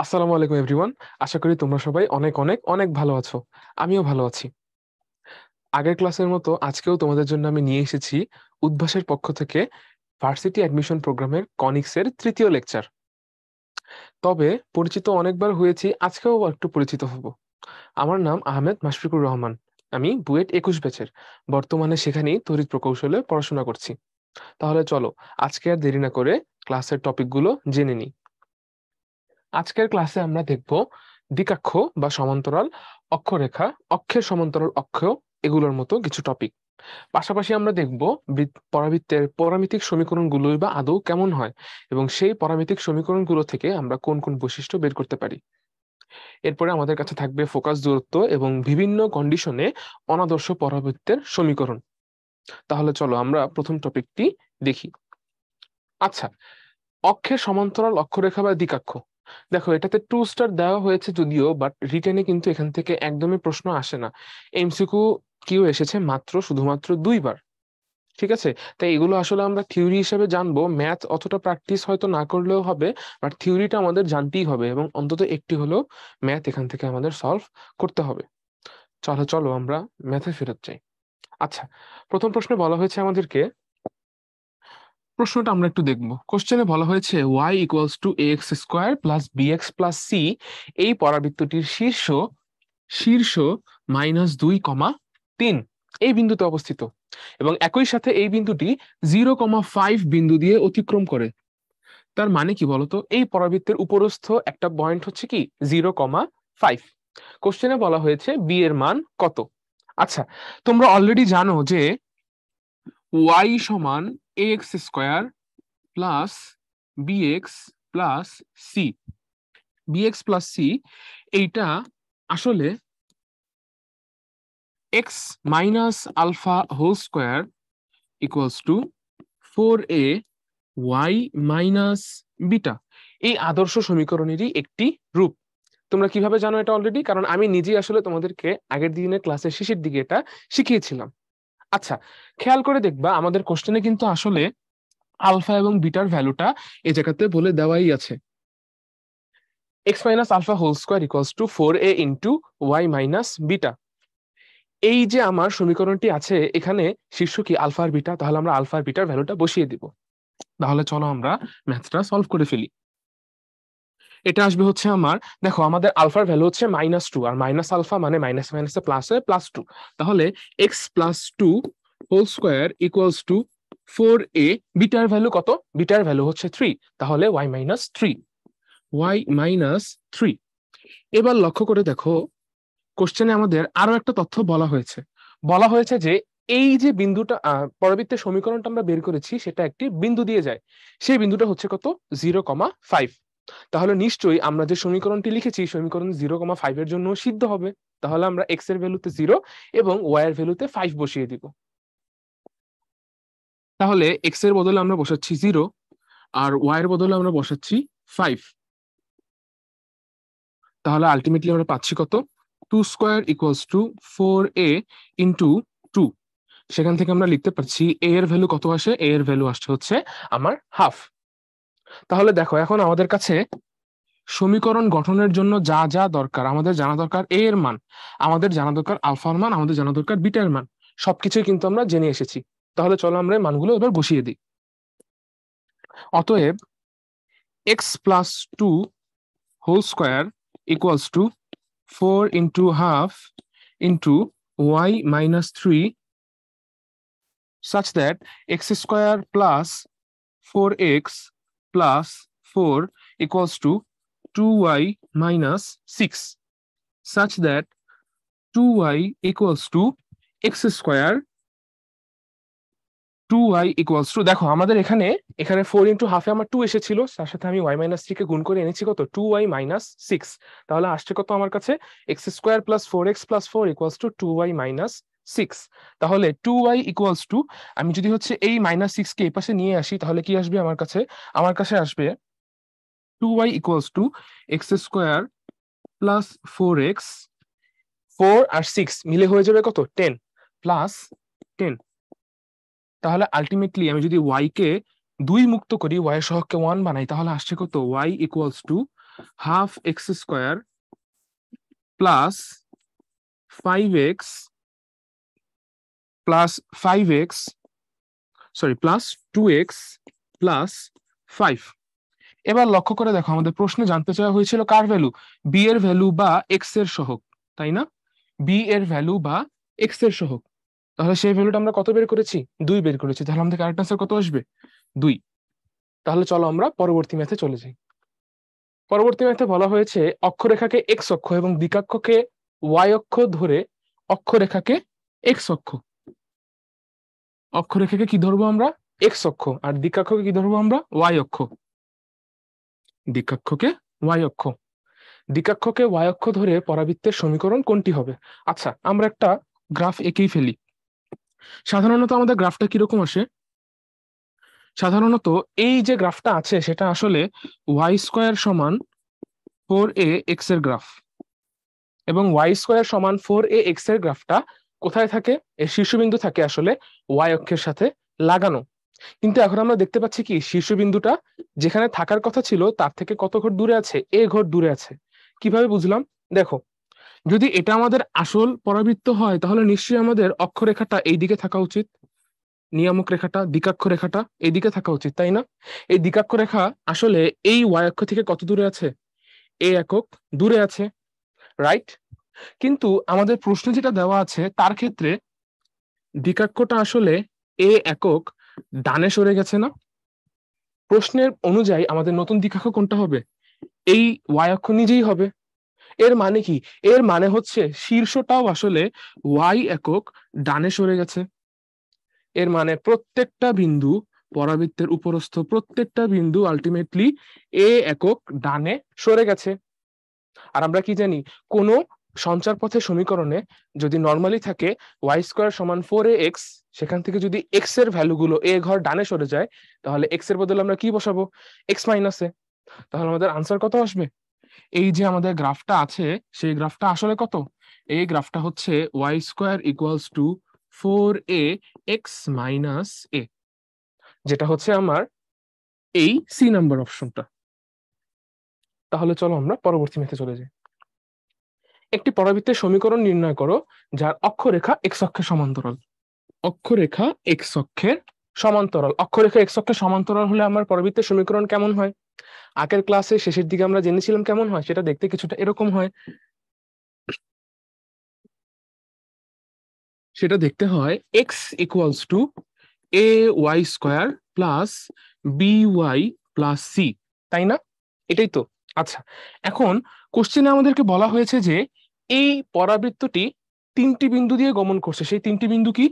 আসসালামু আলাইকুম এভরিওয়ান। আশা করি তোমরা সবাই অনেক অনেক অনেক ভালো আছো। আমিও ভালো আছি। আগের ক্লাসের মতো আজকেও তোমাদের জন্য আমি নিয়ে এসেছি উদ্ভাসের পক্ষ থেকে ভার্সিটি অ্যাডমিশন প্রোগ্রামের কনিক্সের তৃতীয় লেকচার। তবে পরিচিত অনেকবার হয়েছি, আজকেও একটু পরিচিত হব। আমার নাম আহমেদ মাশফিকুর রহমান। আমি বুয়েট 21 ব্যাচের, বর্তমানে সেখানেই তড়িৎ প্রকৌশলে পড়াশোনা করছি। তাহলে চলো আজকে আর দেরি না করে ক্লাসের টপিকগুলো জেনে নিই। আজকের ক্লাসে আমরা দেখব দ্বিকাক্ষ বা সমান্তরাল, অক্ষরেখা, অক্ষের সমান্তরাল অক্ষ, এগুলোর মতো কিছু টপিক। পাশাপাশি আমরা দেখব পরাবৃত্তের পরামিতিক সমীকরণগুলোই বা আদৌ কেমন হয়, এবং সেই পরামিতিক সমীকরণগুলো থেকে আমরা কোন কোন বৈশিষ্ট্য বের করতে পারি। এরপরে আমাদের কাছে থাকবে ফোকাস দূরত্ব এবং বিভিন্ন কন্ডিশনে অনাদর্শ পরাবৃত্তের সমীকরণ। তাহলে চলো আমরা প্রথম টপিকটি দেখি। আচ্ছা, অক্ষের সমান্তরাল অক্ষরেখা বা দ্বিকাক্ষ। দেখো, এটাতে 2 স্টার দেওয়া হয়েছে যদিও, বাট রিটেনে কিন্তু এখান থেকে একদমই প্রশ্ন আসে না। এমসিকিউ কিউ এসেছে মাত্র শুধুমাত্র 2বার। ঠিক আছে, তাই এগুলো আসলে আমরা থিওরি হিসেবে জানবো, ম্যাথ অতটা প্র্যাকটিস হয়তো না করলেও হবে, বাট থিওরিটা আমাদের জানতেই হবে এবং অন্তত একটি হলেও ম্যাথ এখান থেকে আমাদের সলভ করতে হবে। চলো চলো আমরা ম্যাথে ফেরত যাই। আচ্ছা, প্রথম প্রশ্নে বলা হয়েছে আমাদেরকে, প্রশ্নটা আমরা একটু দেখব। কোশ্চেনে বলা হয়েছে y equals to ax square plus B X plus C এই পরাবৃত্তটির শীর্ষ শীর্ষ -2,3 এই বিন্দুতে অবস্থিত, এবং একই সাথে এই বিন্দুটি 0,5 বিন্দু দিয়ে অতিক্রম করে। তার মানে কি বলতো, এই পরাবৃত্তের উপরস্থ একটা পয়েন্ট হচ্ছে কি 0,5। কোশ্চেনে বলা হয়েছে বি এর মান কত। আচ্ছা, তোমরা অলরেডি জানো যে y সমান ax square plus B X plus C. B X plus C এইটা আসলে X minus alpha whole square equals to 4a Y minus beta, এই আদর্শ সমীকরণেরই একটি রূপ। তোমরা কিভাবে জানো এটা অলরেডি? কারণ আমি নিজেই আসলে তোমাদেরকে আগের দিনের ক্লাসের শেষের দিকে এটা শিখিয়েছিলাম। আচ্ছা, খেয়াল করে দেখবা আমাদের কোশ্চেনে কিন্তু আসলে আলফা এবং বিটার ভ্যালুটা এই জায়গাতে বলে দেওয়াই আছে। X minus alpha whole square equals to 4a into Y minus beta. এই যে আমার সমীকরণটি আছে, এখানে শীর্ষ কি আলফা আর বিটা, তাহলে আমরা আলফা আর বিটার ভ্যালুটা বসিয়ে দিব। তাহলে চলো আমরা ম্যাথটা সলভ করে ফেলি। এটা আসবে হচ্ছে আমার, দেখো আমাদের আলফার ভ্যালু হচ্ছে -2, আর মাইনাস আলফা মানে মাইনাস মাইনাসে প্লাস হয়ে +2। তাহলে X plus 2 whole square equals to 4a। বিটার ভ্যালু কত? বিটার ভ্যালু হচ্ছে 3, তাহলে y-3। এবার লক্ষ্য করে দেখো, কোশ্চেনে আমাদের আরো একটা তথ্য বলা হয়েছে। বলা হয়েছে যে এই যে বিন্দুটা পরবর্তী সমীকরণটা আমরা বের করেছি, সেটা একটি বিন্দু দিয়ে যায়। সেই বিন্দুটা হচ্ছে কত? 0,5। তাহলে নিশ্চয়ই আমরা যে সমীকরণটি লিখেছি, সমীকরণ 0,5 এর জন্য সিদ্ধ হবে। তাহলে আমরা এক্স এর ভ্যালুতে 0 এবং ওয়াই এর ভ্যালুতে 5 বসিয়ে দিব। তাহলে এক্স এর বদলে আমরা বসাচ্ছি 0, আর ওয়াই এর বদলে আমরা বসাচ্ছি 5। তাহলে আলটিমেটলি আমরা পাচ্ছি কত? 2 square equals to 4a into 2। সেখান থেকে আমরা লিখতে পারছি a এর ভ্যালু কত আসে? a এর ভ্যালু আসছে হচ্ছে আমার হাফ। তাহলে দেখো, এখন আমাদের কাছে সমীকরণ গঠনের জন্য যা যা দরকার, আমাদের জানা দরকার a এর মান, আমাদের জানা দরকার আলফার মান, আমাদের জানা দরকার বিটার মান। সবকিছুই কিন্তু আমরা জেনে এসেছি। তাহলে চলো আমরা এই মানগুলো এবার বসিয়ে দিই। অতএব X plus 2 whole square equals to 4 into half into Y minus 3, such that x square plus 4x plus 4 equals to 2y minus 6, such that 2y equals to x square 2y equals to, দেখো আমাদের এখানে এখানে 4 into হাফে আমার 2 এসেছিল, তার সাথে আমি y মাইনাস 3 কে গুণ করে এনেছি কত? 2y minus 6। তাহলে আসছে কত আমার কাছে? x square plus 4x plus 4 equals to 2y minus 6। তাহলে 2y ইকুয়ালস টু, আমি যদি হচ্ছে এই -6 কে এই পাশে নিয়ে আসি, তাহলে কি আসবে আমার কাছে? আমার কাছে আসবে 2y equals to x square plus 4x, 4 আর 6 মিলে হয়ে যাবে কত? 10 প্লাস 10। তাহলে আলটিমেটলি আমি যদি y কে 2 মুক্ত করি, y এর সহগকে 1 বানাই, তাহলে আসছে কত? y equals to half x square plus 5x plus 5x plus 2x plus 5। এবার লক্ষ্য করে দেখো, আমাদের প্রশ্নে জানতে চাওয়া হয়েছিল কার ভ্যালু, বি এর ভ্যালু বা এক্স এর সহগ, তাই না? বি এর ভ্যালু বা এক্স এর সহগ। তাহলে সেই ভ্যালুটা আমরা কত বের করেছি? 2 বের করেছি। তাহলে আমাদের কারেক্ট আনসার কত আসবে? 2। তাহলে চলো আমরা পরবর্তী ম্যাথে চলে যাই। পরবর্তী ম্যাথে বলা হয়েছে অক্ষরেখাকে এক্স অক্ষ এবং দ্বিকাক্ষকে ওয়াই অক্ষ ধরে অক্ষরেখাকে এক্স অক্ষ, অক্ষরেখাকে কি ধরবো আমরা? এক্স অক্ষ। আর দ্বিকাক্ষকে কি ধরবো আমরা? ওয়াই অক্ষ। দ্বিকাক্ষকে ওয়াই অক্ষ। দ্বিকাক্ষকে ওয়াই অক্ষ ধরে পরাবৃত্তের সমীকরণ কোনটি হবে? আচ্ছা, আমরা একটা গ্রাফ এঁকেই ফেলি। সাধারণত আমাদের গ্রাফটা কিরকম আসে? সাধারণত এই যে গ্রাফটা আছে সেটা আসলে ওয়াই স্কোয়ার সমান 4a এক্স এর গ্রাফ, এবং ওয়াই স্কোয়ার সমান 4a এক্স এর গ্রাফটা কোথায় থাকে? এর শীর্ষবিন্দু থাকে আসলে ওয়াই অক্ষের সাথে লাগানো। কিন্তু এখন আমরা দেখতে পাচ্ছি কি শীর্ষবিন্দুটা যেখানে থাকার কথা ছিল তার থেকে কত ঘর দূরে আছে? এ ঘর দূরে আছে। কিভাবে বুঝলাম? দেখো, যদি এটা আমাদের আসল পরাবৃত্ত হয় তাহলে নিশ্চয়ই আমাদের অক্ষরেখাটা এইদিকে থাকা উচিত, নিয়ামক রেখাটা, দ্বিকাক্ষ রেখাটা এইদিকে থাকা উচিত, তাই না? এই দ্বিকাক্ষ রেখা আসলে এই ওয়াই অক্ষ থেকে কত দূরে আছে? এ একক দূরে আছে, রাইট? কিন্তু আমাদের প্রশ্নে যেটা দেওয়া আছে তার ক্ষেত্রে দ্বিকাক্ষটা আসলে এ একক ডানে সরে গেছে না? প্রশ্নের অনুযায়ী আমাদের নতুন দ্বিকাক্ষ কোনটা হবে? এই ওয়াই অক্ষ নিজেই হবে। এর মানে কি? এর মানে হচ্ছে শীর্ষটাও আসলে ওয়াই একক ডানে সরে গেছে। এর মানে প্রত্যেকটা বিন্দু, পরাবৃত্তের উপরস্থ প্রত্যেকটা বিন্দু আলটিমেটলি এ একক ডানে সরে গেছে। আর আমরা কি জানি, কোনো সঞ্চার পথের সমীকরণে যদি নর্মালি থাকে ওয়াই স্কোয়ার সমান 4ax, সেখান থেকে যদি এক্স এর ভ্যালুগুলো এ ঘর ডানে সরে যায় তাহলে এক্স এর বদলে আমরা কি বসাবো? এক্স মাইনাস এ। তাহলে আমাদের আনসার কত আসবে? এই যে আমাদের গ্রাফটা আছে সেই গ্রাফটা আসলে কত? এই গ্রাফটা হচ্ছে Y square equals to 4a X minus A, যেটা হচ্ছে আমার এই সি নাম্বার অপশনটা। তাহলে চলো আমরা পরবর্তী ম্যাথে চলে যাই। একটি পরাবৃত্তের সমীকরণ নির্ণয় করো যার অক্ষরেখা এক্স অক্ষের সমান্তরাল। অক্ষরেখা এক্স অক্ষের সমান্তরাল। অক্ষরেখা এক্স অক্ষের সমান্তরাল হলে আমার পরাবৃত্তের সমীকরণ কেমন হয়? আগের ক্লাসে শেষের দিকে আমরা জেনেছিলাম কেমন হয়, সেটা দেখতে কিছুটা এরকম হয়। সেটা দেখতে হয় X equals to A Y square plus B Y plus C, তাই না? এটাই তো। আচ্ছা, এখন কোশ্চেনে আমাদেরকে বলা হয়েছে যে এই পরাবৃত্তটি 3টি বিন্দু দিয়ে গমন করছে। সেই 3টি বিন্দু কি?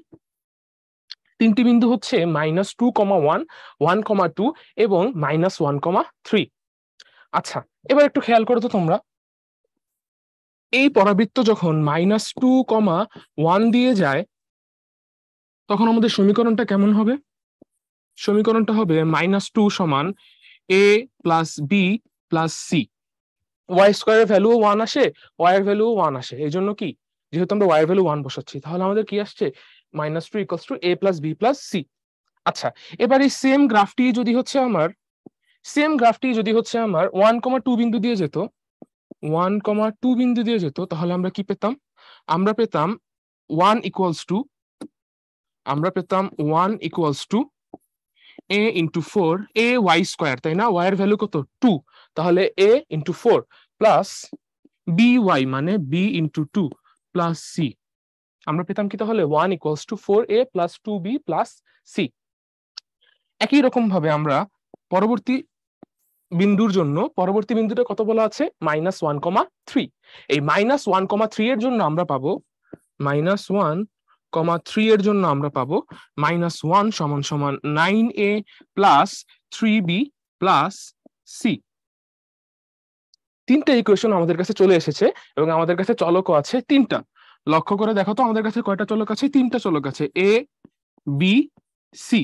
3টি বিন্দু হচ্ছে -2,1, 1,2 এবং -1,3। আচ্ছা, এবার একটু খেয়াল করো তো তোমরা, এই পরাবৃত্ত যখন -2,1 দিয়ে যায় তখন আমাদের সমীকরণটা কেমন হবে? সমীকরণটা হবে -2 সমান A plus B plus C. Y স্কোয়ারের ভ্যালু 1 আসে, ওয়াই এর ভ্যালু 1 আসে। এই জন্য কি, যেহেতু আমরা ওয়াই এর ভ্যালু 1 বসাচ্ছি তাহলে আমাদের কি আসছে? -2 equals to A plus B plus C. আচ্ছা, এবার এই সেম গ্রাফটি যদি হচ্ছে আমার 1,2 বিন্দু দিয়ে যেত, 1,2 বিন্দু দিয়ে যেত তাহলে আমরা কি পেতাম? আমরা পেতাম 1 ইকুয়ালস টু আমরা পেতাম 1 equals to A into 4 A Y square, তাই না? ওয়াই এর ভ্যালু কত? 2। তাহলে A into 4 plus B Y মানে বি ইন্টু 2 প্লাস সি। আমরা পেতাম কি তাহলে? 1 equals to 4a plus 2b plus C. একই রকম ভাবে আমরা পরবর্তী বিন্দুর জন্য, পরবর্তী বিন্দুটা কত বলা আছে? -1,3। এই -1,3 এর জন্য আমরা পাবো -1,3 এর জন্য আমরা পাবো -1 সমান সমান 9a plus 3b plus C. 3টা ইকুয়েশন আমাদের কাছে চলে এসেছে এবং আমাদের কাছে চলকও আছে 3টা। লক্ষ্য করে দেখো তো আমাদের কাছে কয়টা চলক আছে? 3টা চলক আছে, এ বি সি।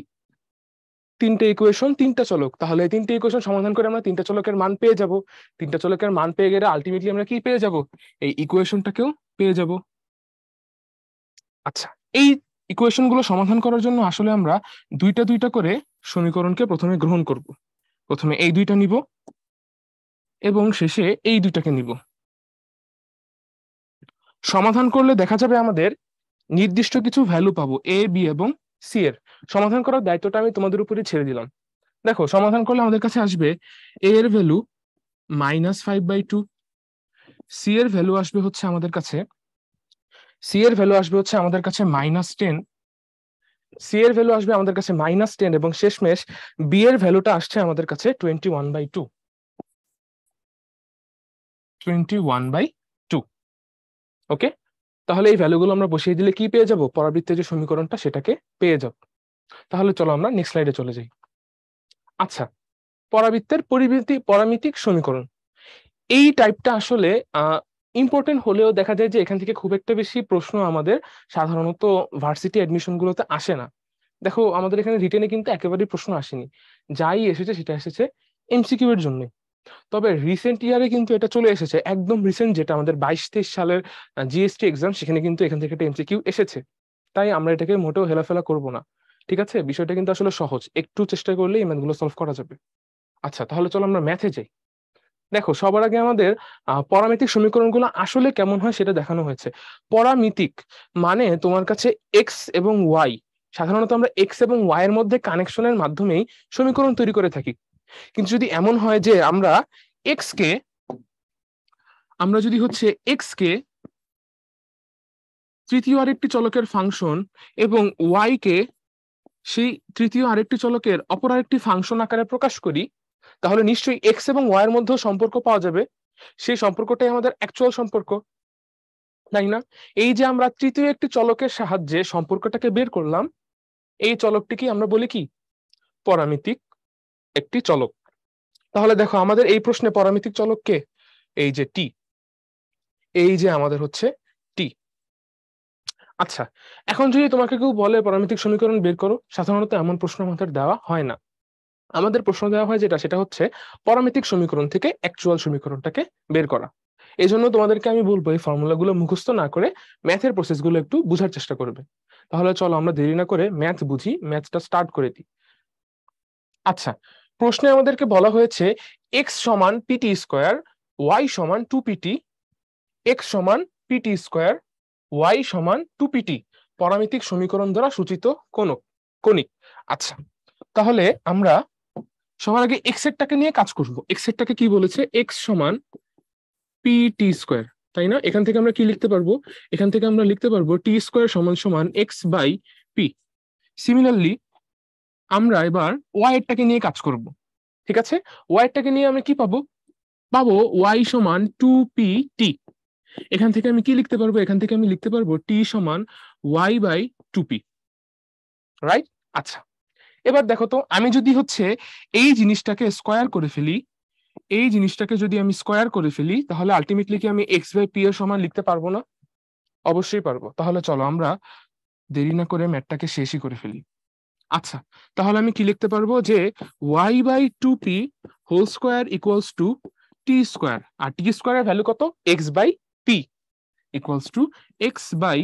3টে ইকুয়েশন, 3টা চলক। তাহলে এই 3টে ইকুয়েশন সমাধান করে আমরা 3টা চলকের মান পেয়ে যাব। 3টা চলকের মান পেয়ে গেলে আলটিমেটলি আমরা কি পেয়ে যাব? এই ইকুয়েশনটাকেও পেয়ে যাব। আচ্ছা, এই ইকুয়েশন গুলো সমাধান করার জন্য আসলে আমরা দুইটা দুইটা করে সমীকরণকে প্রথমে গ্রহণ করব। প্রথমে এই দুইটা নিব, এবং শেষে এই দুইটাকে নিব। সমাধান করলে দেখা যাবে আমাদের নির্দিষ্ট কিছু ভ্যালু পাবো এ বি এবং সি এর। সমাধান করার দায়িত্বটা আমি তোমাদের উপরে ছেড়ে দিলাম। দেখো সমাধান করলে আমাদের কাছে আসবে এ এর ভ্যালু -5/2, সি এর ভ্যালু আসবে হচ্ছে আমাদের কাছে -10, সি এর ভ্যালু আসবে আমাদের কাছে -10 এবং শেষমেশ বি এর ভ্যালুটা আসছে আমাদের কাছে 21/2। ওকে, তাহলে এই ভ্যালুগুলো আমরা বসিয়ে দিলে কি পেয়ে যাব? পরাবৃত্তের যে সমীকরণটা সেটাকে পেয়ে যাব। তাহলে চলো আমরা নেক্সট স্লাইডে চলে যাই। আচ্ছা, পরাবৃত্তের পরামিতিক সমীকরণ, এই টাইপটা আসলে ইম্পর্টেন্ট হলেও দেখা যায় যে এখান থেকে খুব একটা বেশি প্রশ্ন আমাদের সাধারণত ভার্সিটি অ্যাডমিশন গুলোতে আসে না। দেখো আমাদের এখানে রিটেনে কিন্তু একেবারেই প্রশ্ন আসেনি, যাই এসেছে সেটা এসেছে এমসিকিউ এর জন্য। তবে রিসেন্ট ইয়ারে কিন্তু এটা চলে এসেছে, একদম রিসেন্ট, যেটা আমাদের 22-23 সালের জিএসটি এক্সাম, সেখানে কিন্তু এখান থেকে একটা এমসিকিউ এসেছে। তাই আমরা এটাকে মোটেও হেলাফেলা করব না, ঠিক আছে? বিষয়টা কিন্তু আসলে সহজ, একটু চেষ্টা করলে এই ম্যাথগুলো সলভ করা যাবে। আচ্ছা, তাহলে চলো আমরা ম্যাথে যাই। দেখো সবার আগে আমাদের পরামিতিক সমীকরণগুলো আসলে কেমন হয় সেটা দেখানো হয়েছে। পরামিতিক মানে তোমার কাছে এক্স এবং ওয়াই, সাধারণত আমরা এক্স এবং ওয়াই এর মধ্যে কানেকশনের মাধ্যমেই সমীকরণ তৈরি করে থাকি। কিন্তু যদি এমন হয় যে আমরা এক্স কে এক্স কে তৃতীয় আরেকটি চলকের ফাংশন এবং ওয়াই কে সেই তৃতীয় আরেকটি চলকের অপর আরেকটি ফাংশন আকারে প্রকাশ করি, তাহলে নিশ্চয়ই এক্স এবং ওয়াই এর মধ্যে সম্পর্ক পাওয়া যাবে। সেই সম্পর্কটাই আমাদের অ্যাকচুয়াল সম্পর্ক, তাই না? এই যে আমরা তৃতীয় একটি চলকের সাহায্যে সম্পর্কটাকে বের করলাম, এই চলকটিকে আমরা বলি কি? পরামিতিক একটি চলক। তাহলে দেখো আমাদের এই প্রশ্নে পরামিতিক চলক কে? এই যে টি, এই যে আমাদের হচ্ছে টি। আচ্ছা, এখন যদি তোমাকে কেউ বলে পরামিতিক সমীকরণ বের করো, সাধারণত এমন প্রশ্ন আমাদের দেওয়া হয় না। আমাদের প্রশ্ন দেওয়া হয় যেটা, সেটা হচ্ছে পরামিতিক সমীকরণ থেকে অ্যাকচুয়াল সমীকরণটাকে বের করা। এই জন্য তোমাদেরকে আমি বলবো এই ফর্মুলাগুলো মুখস্থ না করে ম্যাথের প্রসেসগুলো একটু বুঝার চেষ্টা করবে। তাহলে চলো আমরা দেরি না করে ম্যাথ বুঝি, ম্যাথটা স্টার্ট করে দিই। আচ্ছা, প্রশ্নে আমাদেরকে বলা হয়েছে এক্স সমান পিটি স্কোয়ার, ওয়াই সমান 2pt, এক্স সমান পিটি স্কোয়ার, ওয়াই সমান 2pt পরামিতিক সমীকরণ দ্বারা সূচিত কণিক। আচ্ছা, তাহলে আমরা সবার আগে এক্স এরটাকে নিয়ে কাজ করবো। এক্স এরটাকে কি বলেছে? এক্স সমান পিটি স্কোয়ার, তাই না? এখান থেকে আমরা কি লিখতে পারবো? এখান থেকে আমরা লিখতে পারবো টি স্কোয়ার সমান সমান এক্স বাই পি। সিমিলারলি আমরা এবার ওয়াই এরটাকে নিয়ে কাজ করব, ঠিক আছে? ওয়াই এরটাকে নিয়ে আমরা কি পাবো? ওয়াই সমান 2pt। এখান থেকে আমি কি লিখতে পারবো? এখান থেকে আমি লিখতে পারবো টি সমান ওয়াই বাই 2p, রাইট? আচ্ছা, এবার দেখো তো, আমি যদি এই জিনিসটাকে স্কোয়ার করে ফেলি, এই জিনিসটাকে যদি আমি স্কোয়ার করে ফেলি, তাহলে আলটিমেটলি কি আমি এক্স বাই পি এর সমান লিখতে পারবো না? অবশ্যই পারবো। তাহলে চলো আমরা দেরি না করে ম্যাথটাকে শেষই করে ফেলি। আচ্ছা, তাহলে আমি কি লিখতে পারবো? যে Y by 2p whole square equals to T square, আর টি স্কোয়ারের ভ্যালু কত? X by P equals to X by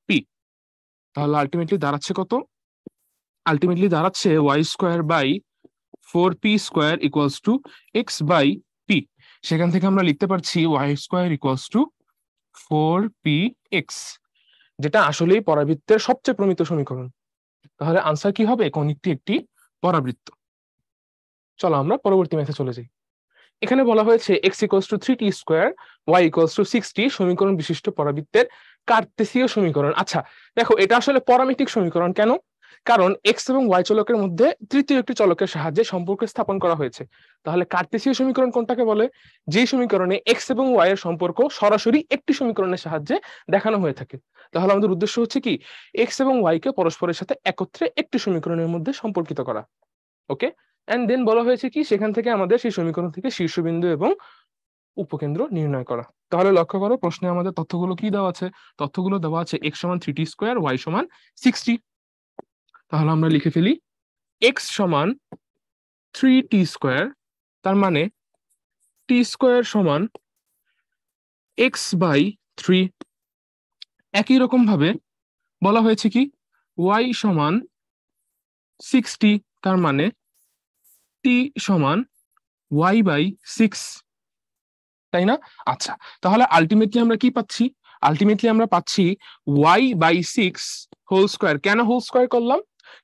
P. তাহলে আলটিমেটলি দাঁড়াচ্ছে কত? আলটিমেটলি দাঁড়াচ্ছে Y square by 4p square equals to X by P. সেখান থেকে আমরা লিখতে পারছি Y square equals two 4px, যেটা আসলেই পরাবৃত্তের সবচেয়ে প্রমিত সমীকরণ। তাহলে আনসার কি হবে? কণিকটি একটি পরাবৃত্ত। চলো আমরা পরবর্তী ম্যাথে চলে যাই। এখানে বলা হয়েছে X equals to 3t square, Y equals to 6t সমীকরণ বিশিষ্ট পরাবৃত্তের কার্তেসীয় সমীকরণ। আচ্ছা, দেখো এটা আসলে পরামিতিক সমীকরণ কেন? কারণ এক্স এবং ওয়াই চলকের মধ্যে তৃতীয় একটি চলকের সাহায্যে সম্পর্ক স্থাপন করা হয়েছে। তাহলে কার্তেসীয় সমীকরণ কোনটাকে বলে? যেই সমীকরণে এক্স এবং ওয়াই এর সম্পর্ক সরাসরি একটি সমীকরণের সাহায্যে দেখানো হয়ে থাকে। তাহলে আমাদের উদ্দেশ্য হচ্ছে কি? এক্স এবং ওয়াই কে পরস্পরের সাথে একত্রে একটি সমীকরণের মধ্যে সম্পর্কিত করা। ওকে, এন্ড দেন বলা হয়েছে কি, সেখান থেকে আমাদের সেই সমীকরণ থেকে শীর্ষবিন্দু এবং উপকেন্দ্র নির্ণয় করা। তাহলে লক্ষ্য করো প্রশ্নে আমাদের তথ্যগুলো কি দেওয়া আছে? তথ্যগুলো দেওয়া আছে এক্স সমান 3t স্কোয়ার, ওয়াই সমান 6t। তাহলে আমরা লিখে ফেলি এক্স সমান 3t স্কোয়ার, তার মানে টি স্কোয়ার সমান এক্স বাই 3। একই রকম ভাবে বলা হয়েছে কি, ওয়াই সমান 6t, তার মানে টি সমান ওয়াই বাই 6। তাই না? আচ্ছা, তাহলে আলটিমেটলি আমরা কি পাচ্ছি? আলটিমেটলি আমরা পাচ্ছি y/6 হোল স্কয়ার। কেন হোল স্কয়ার করলাম?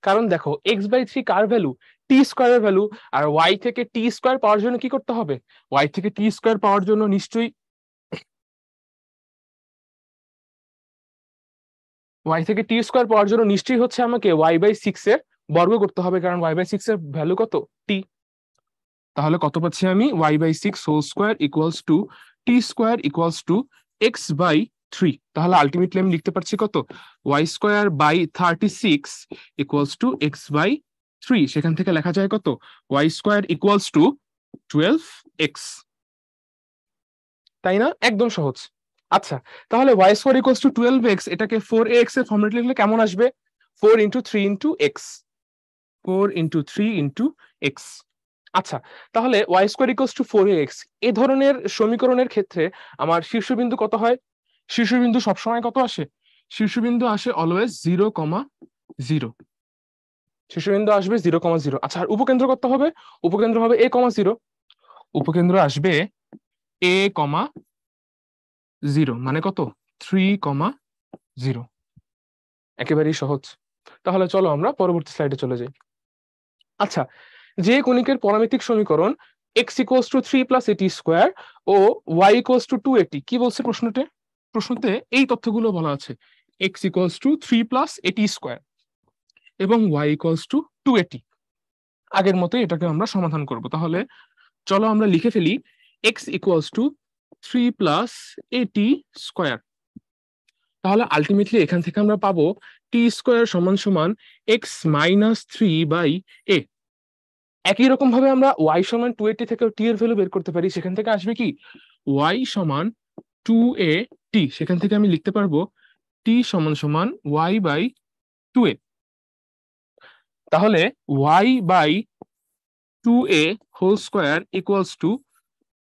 কারণ দেখো x/3 কার ভ্যালু? টি স্কয়ারের ভ্যালু। আর y থেকে টি স্কয়ার পাওয়ার জন্য কি করতে হবে? y থেকে টি স্কয়ার পাওয়ার জন্য নিশ্চয়ই হচ্ছে আমাকে y/6 এর বর্গ করতে হবে, কারণ y/6 এর ভ্যালু কত? টি। তাহলে কত পাচ্ছি আমি? y/6 whole square equals to T square equals to x/3। তাহলে আলটিমেটলি আমি লিখতে পারছি কত? y²/36 equals to x/3। সেখান থেকে লেখা যায় কত? y² equals two 12x। তাই না? একদম সহজ। আচ্ছা, তাহলে y² ইকুয়ালস টু 12x, এটাকে 4ax এর ফর্মেটে লিখলে কেমন আসবে? 4 into 3 into x, 4 into 3 into x. আচ্ছা, তাহলে y² ইকুয়ালস টু 4ax এ ধরনের সমীকরণের ক্ষেত্রে আমার শীর্ষবিন্দু কত হয়? শীর্ষবিন্দু সবসময় কত আসে? শীর্ষবিন্দু আসে অলওয়েজ 0,0। শীর্ষবিন্দু আসবে 0,0। আচ্ছা, আর উপকেন্দ্র কত হবে? উপকেন্দ্র হবে a,0। উপকেন্দ্র আসবে a,0, মানে কত? 3,0। একেবারেই সহজ। তাহলে চলো আমরা পরবর্তী স্লাইডে চলে যাই। আচ্ছা, যে কণিকের পরামিতিক সমীকরণ x equals to 3 plus A T square ও y ইকুয়ালস টু 280, কি বলছে প্রশ্নতে? প্রশ্নতে এই তথ্যগুলো বলা আছে, x equals to 3 plus A T square এবং y ইকুয়ালস টু 280। আগের মতোই এটাকে আমরা সমাধান করব। তাহলে চলো আমরা লিখে ফেলি x equals to 3 plus A T square. তাহলে আলটিমেটলি এখান থেকে আমরা পাবো টি স্কোয়ার সমান সমান এক্স মাইনাস 3/a। একই রকম ভাবে আমরা y সমান 280 থেকে টি এর ভ্যালু বের করতে পারি। সেখান থেকে আসবে কি? y সমান 2a t। সেখান থেকে আমি লিখতে পারবো t সমান সমান y/2a। তাহলে y/2a whole square equals to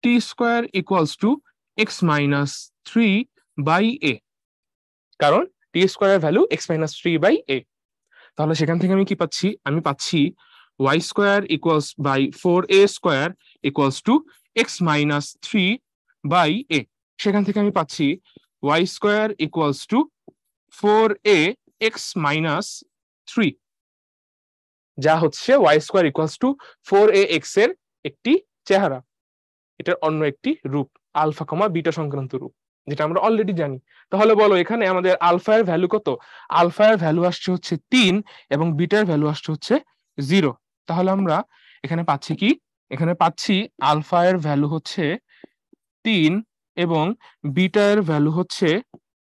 T square equals to X minus 3/a, কারণ টি স্কয়ারের ভ্যালু এক্স মাইনাস 3/a। তাহলে সেখান থেকে আমি কি পাচ্ছি? আমি পাচ্ছি y² equals by 4a² equals to X minus 3/a। সেখান থেকে আমি পাচ্ছি y² equals to 4a x minus 3, যা হচ্ছে y² ইকুয়ালস টু 4ax এর একটি চেহারা, এটার অন্য একটি রূপ, আলফা কমা বিটা সংক্রান্ত রূপ, যেটা আমরা অলরেডি জানি। তাহলে বলো এখানে আমাদের আলফা এর ভ্যালু কত? আলফা এর ভ্যালু আসছে হচ্ছে 3 এবং বিটার ভ্যালু আসছে হচ্ছে 0। তাহলে আমরা এখানে পাচ্ছি কি? এখানে পাচ্ছি আলফা এর ভ্যালু হচ্ছে 3 এবং বিটা এর ভ্যালু হচ্ছে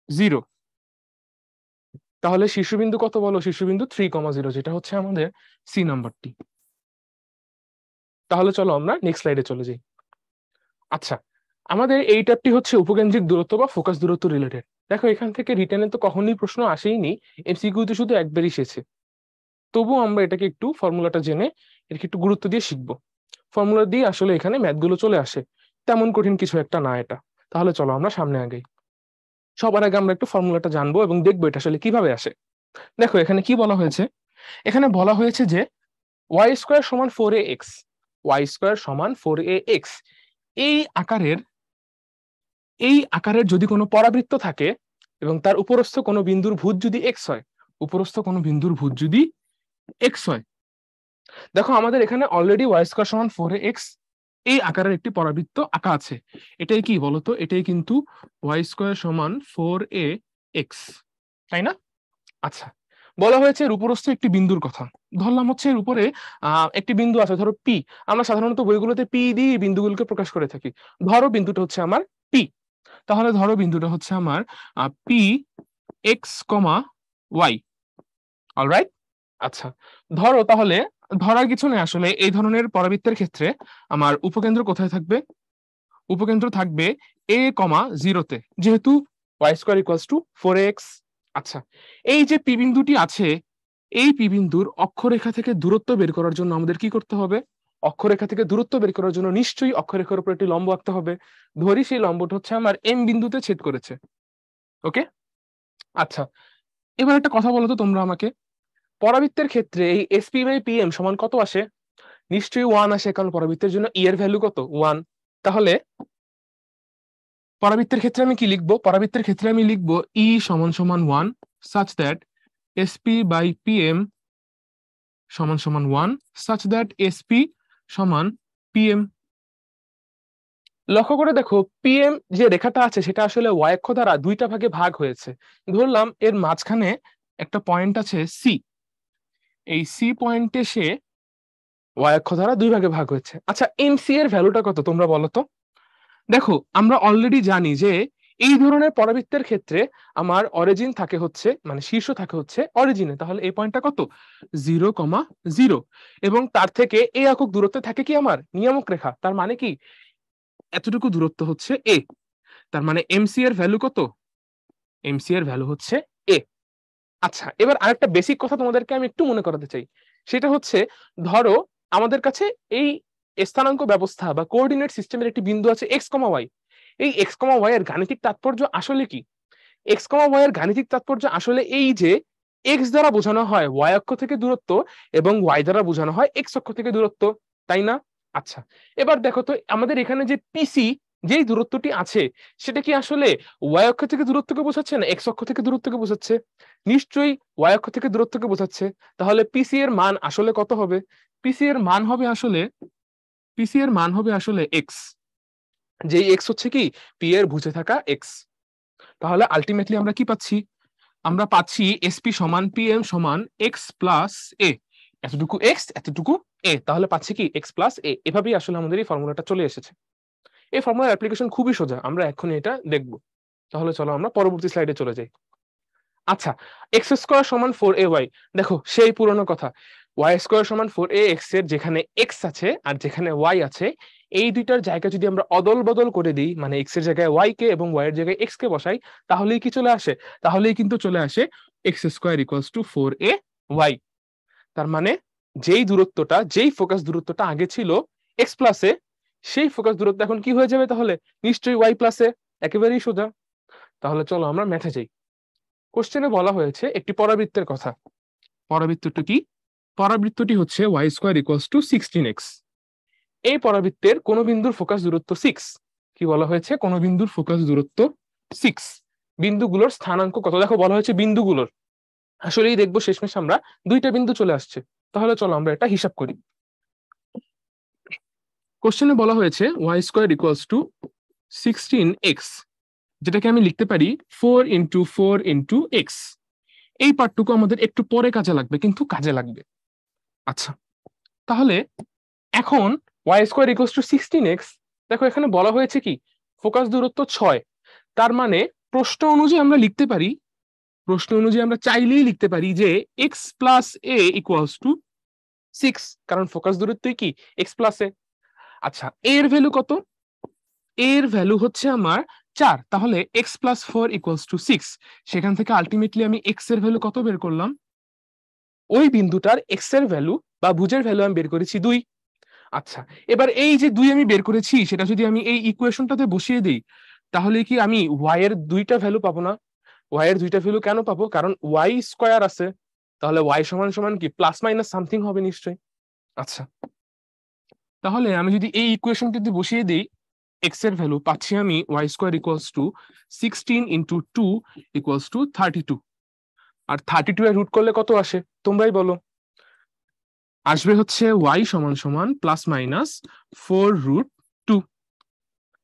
0। তাহলে শীর্ষবিন্দু কত বলো? শীর্ষবিন্দু 3,0, যেটা হচ্ছে আমাদের সি নাম্বারটি। তাহলে চলো আমরা নেক্সট স্লাইডে চলে যাই। আচ্ছা, আমাদের এই ট্যাবটি হচ্ছে উপকেন্দ্রিক দূরত্ব বা ফোকাস দূরত্ব রিলেটেড। দেখো এখান থেকে রিটেনে তো কখনোই প্রশ্ন আসেইনি, এমসিকিউতে শুধু একবারই এসেছে। তবুও আমরা এটাকে একটু ফর্মুলাটা জেনে এটাকে একটু গুরুত্ব দিয়ে শিখবো। ফর্মুলা দিয়ে আসলে এখানে ম্যাথগুলো চলে আসে, তেমন কঠিন কিছু একটা না এটা। তাহলে চলো আমরা সামনে আগাই। সবার আগে আমরা একটু ফর্মুলাটা জানবো এবং দেখবো এটা আসলে কিভাবে আসে। দেখো এখানে কি বলা হয়েছে? এখানে বলা হয়েছে যে y² সমান 4ax, y² সমান 4ax এই আকারের যদি কোনো পরাবৃত্ত থাকে এবং তার উপরস্থ কোনো বিন্দুর ভুজ যদি x হয়, উপরস্থ কোনো বিন্দুর ভুজ যদি x হয়। দেখো আমাদের এখানে অলরেডি y² সমান 4ax এই আকারের একটি পরাবৃত্ত আঁকা আছে। এটাই কি বলতো? এটাই কিন্তু y² সমান 4ax, তাই না? আচ্ছা, বলা হয়েছে এর উপরস্থ একটি বিন্দুর কথা। ধরলাম হচ্ছে এর উপরে একটি বিন্দু আছে, ধরো পি। আমরা সাধারণত বইগুলোতে পি দিয়ে বিন্দুগুলোকে প্রকাশ করে থাকি। ধরো বিন্দুটা হচ্ছে আমার পি। তাহলে ধরো বিন্দুটা হচ্ছে আমার পি এক্স কমা ওয়াই। অলরাইট। আচ্ছা, ধরো তাহলে ধরার কিছু নেই আসলে এই ধরনের পরাবৃত্তের ক্ষেত্রে আমার উপকেন্দ্র কোথায় থাকবে? উপকেন্দ্র থাকবে a,0-তে, যেহেতু y² ইকুয়ালস টু 4ax। আচ্ছা, এই যে পি বিন্দুটি আছে, এই পি বিন্দুর অক্ষরেখা থেকে দূরত্ব বের করার জন্য আমাদের কি করতে হবে? অক্ষরেখা থেকে দূরত্ব বের করার জন্য নিশ্চয়ই অক্ষরেখার উপর একটি লম্ব আঁকতে হবে। ধরি সেই লম্বটা হচ্ছে আমার এম বিন্দুতে ছেদ করেছে। ওকে। আচ্ছা, এবার একটা কথা বলো তো তোমরা আমাকে, পরাবৃত্তের ক্ষেত্রে এই SP/PM সমান কত আসে? নিশ্চয়ই 1 আসে, কারণ পরাবৃত্তের জন্য ই এর ভ্যালু কত? 1। তাহলে পরাবৃত্তের ক্ষেত্রে আমি কি লিখবো? পরাবৃত্তের ক্ষেত্রে আমি লিখবো ই সমান সমান 1 such that sp by pm সমান সমান 1 such that sp সমান pm। লক্ষ্য করে দেখো পিএম যে রেখাটা আছে সেটা আসলে ওয়াই অক্ষ দ্বারা দুইটা ভাগে ভাগ হয়েছে। ধরলাম এর মাঝখানে একটা পয়েন্ট আছে সি, এই সি পয়েন্টে সে ওয়াই অক্ষ দ্বারা দুই ভাগে ভাগ হয়েছে। আচ্ছা এমসি এর ভ্যালুটা কত তোমরা বলো তো? দেখো আমরা অলরেডি জানি যে এই ধরনের পরাবৃত্তের ক্ষেত্রে আমার অরিজিন থাকে হচ্ছে মানে শীর্ষ থাকে হচ্ছে অরিজিনে, তাহলে এই পয়েন্টটা কত 0,0 এবং তার থেকে এই একক দূরত্বে থাকে কি আমার নিয়ামক রেখা, তার মানে কি এতটুকু দূরত্ব হচ্ছে এ, তার মানে এমসি এর ভ্যালু কত? এমসি এর ভ্যালু হচ্ছে এ। আচ্ছা এবার আরেকটা বেসিক কথা তোমাদেরকে আমি একটু মনে করাতে চাই, সেটা হচ্ছে ধরো আমাদের কাছে এই স্থানাঙ্ক ব্যবস্থা বা কোঅর্ডিনেট সিস্টেমের একটি বিন্দু আছে এক্স কমা ওয়াই। এই এক্স কমা ওয়াই এর গাণিতিক তাৎপর্য আসলে কি? এক্স কমা ওয়াই এর গাণিতিক তাৎপর্য আসলে এই যে এক্স দ্বারা বোঝানো হয় ওয়াই অক্ষ থেকে দূরত্ব এবং ওয়াই দ্বারা বোঝানো হয় এক্স অক্ষ থেকে দূরত্ব, তাই না? আচ্ছা এবার দেখো তো আমাদের এখানে যে পিসি যেই দূরত্বটি আছে সেটা কি আসলে ওয়াই অক্ষ থেকে দূরত্বকে বোঝাচ্ছে না এক্স অক্ষ থেকে দূরত্বকে বোঝাচ্ছে? নিশ্চয়ই ওয়াই অক্ষ থেকে দূরত্বকে বোঝাচ্ছে। তাহলে পিসি এর মান আসলে কত হবে? পিসি এর মান হবে আসলে পিসি এর মান হবে আসলে এক্স, যেই এক্স হচ্ছে কি পি এর ভুজে থাকা এক্স। তাহলে আলটিমেটলি আমরা কি পাচ্ছি? আমরা পাচ্ছি এসপি সমান পিএম সমান এক্স প্লাস এ, এতটুকু এক্স এতটুকু এ, তাহলে পাচ্ছি কি এক্স প্লাস এ। এভাবেই আসলে আমাদের এই ফর্মুলাটা চলে এসেছে। এই ফর্মুলার অ্যাপ্লিকেশন খুবই সোজা, আমরা এখন এটা দেখব। তাহলে চলো আমরা পরবর্তী স্লাইডে চলে যাই। আচ্ছা এক্স স্কোয়ার সমান 4ay, দেখো সেই পুরনো কথা, ওয়াই স্কোয়ার সমান 4ax এর যেখানে এক্স আছে আর যেখানে ওয়াই আছে এই দুইটার জায়গা যদি আমরা অদল বদল করে দিই মানে এক্স এর জায়গায় ওয়াই কে এবং ওয়াই এর জায়গায় এক্স কে বসাই, তাহলেই কি চলে আসে? তাহলেই কিন্তু চলে আসে x square equals two 4ay। তার মানে যেই দূরত্বটা যেই ফোকাস দূরত্বটা আগে ছিল এক্স প্লাসে সেই ফোকাস দূরত্ব এখন কি হয়ে যাবে? তাহলে নিশ্চয়ই ওয়াই প্লাসে, একেবারেই সোজা। তাহলে চলো আমরা ম্যাথে যাই। কোশ্চেনে বলা হয়েছে একটি পরাবৃত্তের কথা। পরাবৃত্তটি কি? পরাবৃত্তটি হচ্ছে Y square equals two 16x। এই পরাবৃত্তের কোন বিন্দুর ফোকাস দূরত্ব 6। কি বলা হয়েছে? কোন বিন্দুর ফোকাস দূরত্ব 6। বিন্দুগুলোর স্থানাঙ্ক কত? দেখো বলা হয়েছে বিন্দুগুলোর, আসলেই দেখবো শেষমেশ আমরা দুইটা বিন্দু চলে আসছে। তাহলে চলো আমরা এটা হিসাব করি। কোশ্চেনে বলা হয়েছে Y square equals two 16x, যেটাকে আমি লিখতে পারি 4 × 4 × x। এই পার্টটুকু আমাদের একটু পরে কাজে লাগবে, কিন্তু কাজে লাগবে। আচ্ছা তাহলে এখন Y square equals two 16x, দেখো এখানে বলা হয়েছে কি ফোকাস দূরত্ব 6। তার মানে প্রশ্ন অনুযায়ী আমরা লিখতে পারি, প্রশ্ন অনুযায়ী আমরা চাইলেই লিখতে পারি যে x plus A equals to 6, কারণ ফোকাস দূরত্বই কি এক্স প্লাস এ। আচ্ছা এর ভ্যালু কত? এর ভ্যালু হচ্ছে আমার 4, তাহলে এক্স প্লাস 4 ইকুয়ালস টু 6। সেখান থেকে আলটিমেটলি আমি এক্স এর ভ্যালু কত বের করলাম? ওই বিন্দুটার এক্স এর ভ্যালু বা ভুজের ভ্যালু আমি বের করেছি 2। আচ্ছা এবার এই যে 2 আমি বের করেছি সেটা যদি আমি এই ইকুয়েশনটাতে বসিয়ে দিই তাহলে কি আমি ওয়াই এর দুইটা ভ্যালু পাবো না? ওয়াই এর দুইটা ভ্যালু কেন পাবো? কারণ ওয়াই স্কোয়ার আছে, তাহলে ওয়াই সমান সমান কি প্লাস মাইনাস সামথিং হবে নিশ্চয়ই। আচ্ছা তাহলে আমি যদি এই ইকুয়েশনটিতে বসিয়ে দিই এক্স এর ভ্যালু পাচ্ছি আমি Y square equals to 16 × 2 equals to 32। আর 32 এর রুট করলে কত আসে তোমরাই বলো? আসবে হচ্ছে ওয়াই সমান সমান প্লাস মাইনাস 4√2।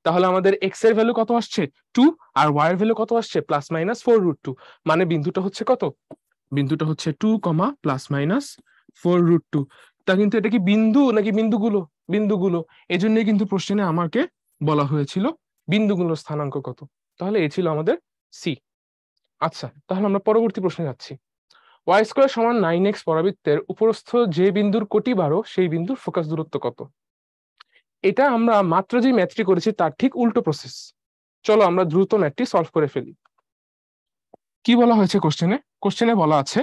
তাহলে আমাদের এক্স এর ভ্যালু কত আসছে 2, আর ওয়াই এর ভ্যালু কত আসছে প্লাস মাইনাস 4√2। মানে বিন্দুটা হচ্ছে কত? বিন্দুটা হচ্ছে 2, প্লাস মাইনাস 4√2। তা কিন্তু এটা কি বিন্দু নাকি বিন্দুগুলো? বিন্দুগুলো। এই জন্যই কিন্তু প্রশ্নে আমাকে বলা হয়েছিল বিন্দুগুলোর স্থানাঙ্ক কত। তাহলে এ ছিল আমাদের সি। আচ্ছা তাহলে আমরা পরবর্তী প্রশ্নে যাচ্ছি। ওয়াই স্কোয়ার সমান 9x পরাবৃত্তের উপরস্থ যে বিন্দুর কোটি 12 সেই বিন্দুর ফোকাস দূরত্ব কত? এটা আমরা মাত্র যে ম্যাথটি করেছি তার ঠিক উল্টো প্রসেস। চলো আমরা দ্রুত ম্যাথটি সলভ করে ফেলি। কি বলা হয়েছে কোশ্চেনে? কোশ্চেনে বলা আছে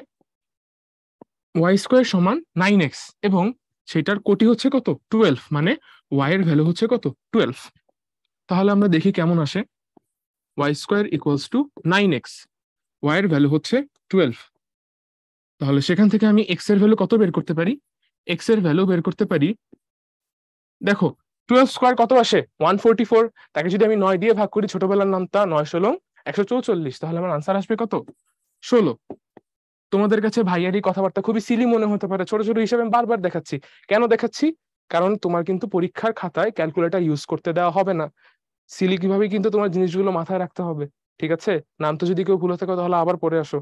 ওয়াই স্কোয়ার সমান 9x এবং সেটার কোটি হচ্ছে কত 12, মানে ওয়াই এর ভ্যালু হচ্ছে কত 12। তাহলে আমরা দেখি কেমন আসে। Y square equals to 9x, Y এর ভ্যালু হচ্ছে 12। তাহলে সেখান থেকে আমি এক্স এর ভ্যালু কত বের করতে পারি? এক্স এর ভ্যালু বের করতে পারি, দেখো 12 স্কোয়ার কত আসে 144। তাকে যদি আমি 9 দিয়ে ভাগ করি, ছোটবেলার নামটা 9 ষোলো 144, তাহলে আমার আনসার আসবে কত 16। তোমাদের কাছে ভাইয়ার এই কথাবার্তা খুবই সিলি মনে হতে পারে, ছোট ছোট হিসাবে আমি বারবার দেখাচ্ছি। কেন দেখাচ্ছি? কারণ তোমার কিন্তু পরীক্ষার খাতায় ক্যালকুলেটর ইউজ করতে দেওয়া হবে না। সিলি কিভাবে কিন্তু তোমার জিনিসগুলো মাথায় রাখতে হবে। ঠিক আছে, নাম তো যদি কেউ ভুলে থাকো তাহলে আবার পড়ে আসো।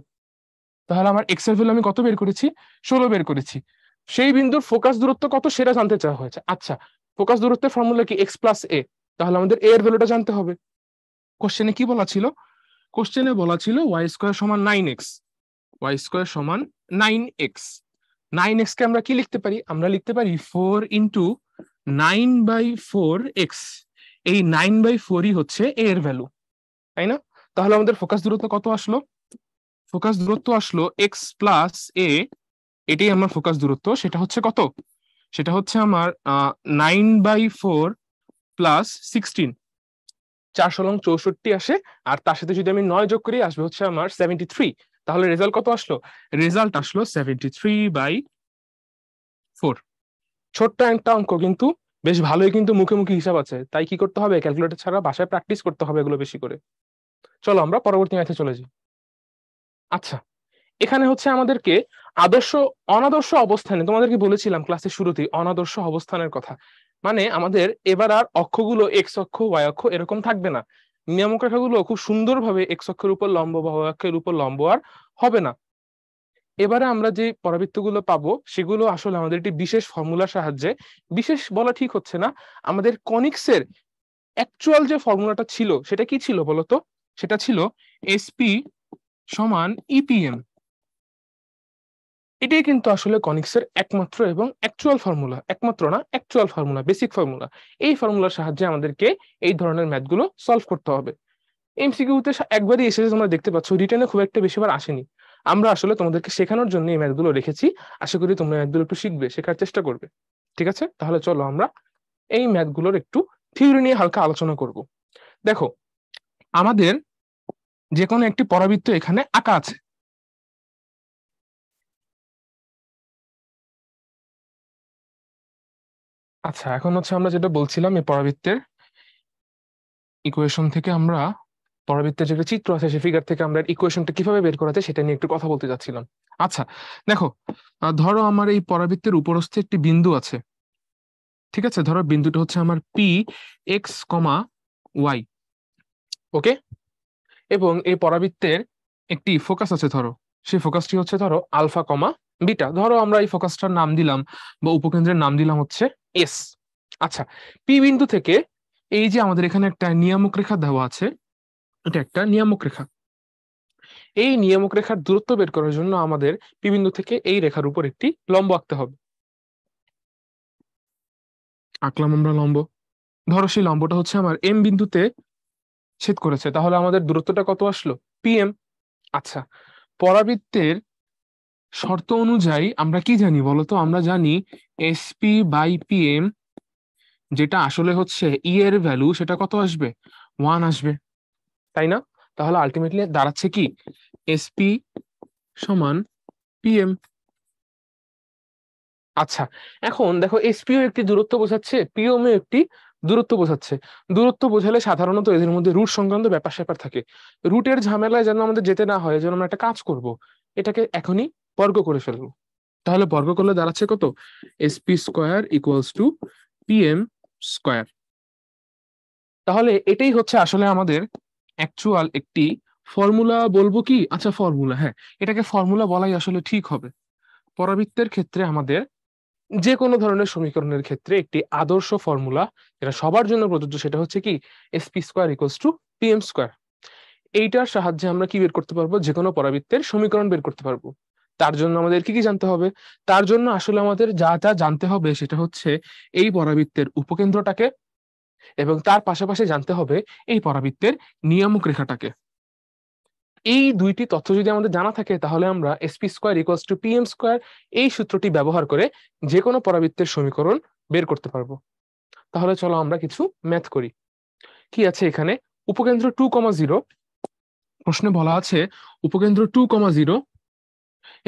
তাহলে আমার এক্স এর ভ্যালু আমি কত বের করেছি, 16 বের করেছি। সেই বিন্দুর ফোকাস দূরত্ব কত সেটা জানতে চাওয়া হয়েছে। আচ্ছা, ফোকাস দূরত্বের ফর্মুলা কি এক্স প্লাস এ, তাহলে আমাদের এ এর ভ্যালুটা জানতে হবে। কোশ্চেনে কি বলা ছিল? কোশ্চেনে বলা ছিল ওয়াই স্কোয়ার সমান 9x, ওয়াই স্কোয়ার সমান 9x। 9x কে আমরা কি লিখতে পারি? আমরা লিখতে পারি 4 × 9/4x। এই 9/4ই হচ্ছে এ এর ভ্যালু, তাই না? তাহলে আমাদের ফোকাস দূরত্ব কত আসলো? ফোকাস দূরত্ব আসলো এক্স প্লাস এ, এটাই আমার ফোকাস দূরত্ব। সেটা হচ্ছে কত? সেটা হচ্ছে আমার 9/4 প্লাস 16, 4 × 64 আসে। আর তার সাথে যদি আমি 9 যোগ করি আসবে হচ্ছে আমার 73। তাহলে রেজাল্ট কত আসলো? রেজাল্ট আসলো 73/4। ছোট্ট একটা অঙ্ক, কিন্তু বেশ ভালোই কিন্তু মুখে মুখে হিসাব আছে। তাই কি করতে হবে? ক্যালকুলেটর ছাড়া বাসায় প্র্যাকটিস করতে হবে এগুলো বেশি করে। চলো আমরা পরবর্তী ম্যাথে চলে যাই। আচ্ছা, এখানে হচ্ছে আমাদেরকে আদর্শ অনাদর্শ অবস্থানে, তোমাদেরকে বলেছিলাম ক্লাসের শুরুতেই অনাদর্শ অবস্থানের কথা। মানে আমাদের এবার আর অক্ষগুলো এক্স অক্ষ ওয়াই অক্ষ এরকম থাকবে না। নিয়ামক রেখাগুলো খুব সুন্দরভাবে এক্স অক্ষের উপর লম্ব বা ওয়াই অক্ষের উপর লম্ব আর হবে না। এবারে আমরা যে পরাবৃত্তগুলো পাবো সেগুলো আসলে আমাদের একটি বিশেষ ফর্মুলার সাহায্যে, বিশেষ বলা ঠিক হচ্ছে না, আমাদের কনিক্সের অ্যাকচুয়াল যে ফর্মুলাটা ছিল সেটা কি ছিল বলতো? সেটা ছিল এসপি সমান ইপিএম। এটাই কিন্তু আসলে কনিক্সের একমাত্র এবং অ্যাকচুয়াল ফর্মুলা, একমাত্র না অ্যাকচুয়াল ফর্মুলা, বেসিক ফর্মুলা। এই ফর্মুলার সাহায্যে আমাদেরকে এই ধরনের ম্যাথগুলো সলভ করতে হবে। এমসিকিউতে একবারই এসেছে, তোমরা দেখতে পাচ্ছ, রিটেনে খুব একটা বেশিবার আসেনি। আমরা আসলে তোমাদেরকে শেখানোর জন্য এই ম্যাথগুলো রেখেছি। আশা করি তোমরা ম্যাথগুলো একটু শিখবে, শেখার চেষ্টা করবে। ঠিক আছে, তাহলে চলো আমরা এই ম্যাথগুলোর একটু থিওরি নিয়ে হালকা আলোচনা করব। দেখো, আমাদের যে কোনো একটি পরাবৃত্ত এখানে আঁকা আছে। আচ্ছা, এখন হচ্ছে আমরা যেটা বলছিলাম, এই পরাবৃত্তের ইকুয়েশন থেকে আমরা, পরাবৃত্তের যে একটা চিত্র আছে সেই ফিগার থেকে আমরা ইকুয়েশনটা কিভাবে বের করা যায় সেটা নিয়ে একটু কথা বলতে যাচ্ছিলাম। আচ্ছা, দেখো, ধরো আমার এই পরাবৃত্তের উপরস্থ একটি বিন্দু আছে। ঠিক আছে, ধরো বিন্দুটা হচ্ছে আমার পি এক্স কমা ওয়াই। ওকে, এবং এই পরাবৃত্তের একটি ফোকাস আছে ধরো, সেই ফোকাসটি হচ্ছে ধরো আলফা কমা বিটা। ধরো আমরা এই ফোকাসটার নাম দিলাম বা উপকেন্দ্রের নাম দিলাম হচ্ছে এস। আচ্ছা, পি বিন্দু থেকে এই যে আমাদের এখানে একটা নিয়ামক রেখা দেওয়া আছে, এটা একটা নিয়ামক রেখা। এই নিয়ামক রেখার দূরত্ব বের করার জন্য আমাদের পি বিন্দু থেকে এই রেখার উপর একটি লম্ব আঁকতে হবে। আঁকলাম আমরা লম্ব। ধরো সেই লম্বটা হচ্ছে আমার এম বিন্দুতে ছেদ করেছে, তাহলে আমাদের দূরত্বটা কত আসলো? পিএম। আচ্ছা, পরাবৃত্তের শর্ত অনুযায়ী আমরা কি জানি বলতো? আমরা জানি এসপি বাই পিএম, যেটা আসলে হচ্ছে ই এর ভ্যালু, সেটা কত আসবে? 1 আসবে, তাই না? তাহলে আলটিমেটলি দাঁড়াচ্ছে কি? এসপি সমান পিএম। আচ্ছা, এখন দেখো, এসপিও একটি দূরত্ব বোঝাচ্ছে, পিএমও একটি দূরত্ব বোঝাচ্ছে। দূরত্ব বোঝালে সাধারণত এদের মধ্যে রুট সংক্রান্ত ব্যাপার স্যাপার থাকে। রুটের ঝামেলায় যেন আমাদের যেতে না হয়, যেন আমরা একটা কাজ করব, এটাকে এখনই বর্গ করে ফেলবো। তাহলে বর্গ করলে দাঁড়াচ্ছে কত? SP square equals two PM square. তাহলে এটাই হচ্ছে আসলে আমাদের অ্যাকচুয়াল একটি ফর্মুলা, বলবো কি? আচ্ছা, ফর্মুলা, হ্যাঁ, এটাকে ফর্মুলা বলাই আসলে ঠিক হবে। পরাবৃত্তের ক্ষেত্রে আমাদের যে কোনো ধরনের সমীকরণের ক্ষেত্রে একটি আদর্শ ফর্মুলা যেটা সবার জন্য প্রযোজ্য, সেটা হচ্ছে কি? SP square equals two PM square. এইটার সাহায্যে আমরা কি বের করতে পারবো? যে কোনো পরাবৃত্তের সমীকরণ বের করতে পারবো। তার জন্য আমাদের কি কি জানতে হবে? তার জন্য আসলে আমাদের যা যা জানতে হবে সেটা হচ্ছে এই পরাবৃত্তের উপকেন্দ্রটাকে, এবং তার পাশাপাশি জানতে হবে এই পরাবৃত্তের নিয়ামক রেখাটাকে। এই দুইটি তথ্য যদি আমাদের জানা থাকে, তাহলে আমরা SP square equals two PM square এই সূত্রটি ব্যবহার করে যে কোনো পরাবৃত্তের সমীকরণ বের করতে পারবো। তাহলে চলো আমরা কিছু ম্যাথ করি। কি আছে এখানে? উপকেন্দ্র 2,0, প্রশ্নে বলা আছে উপকেন্দ্র 2,0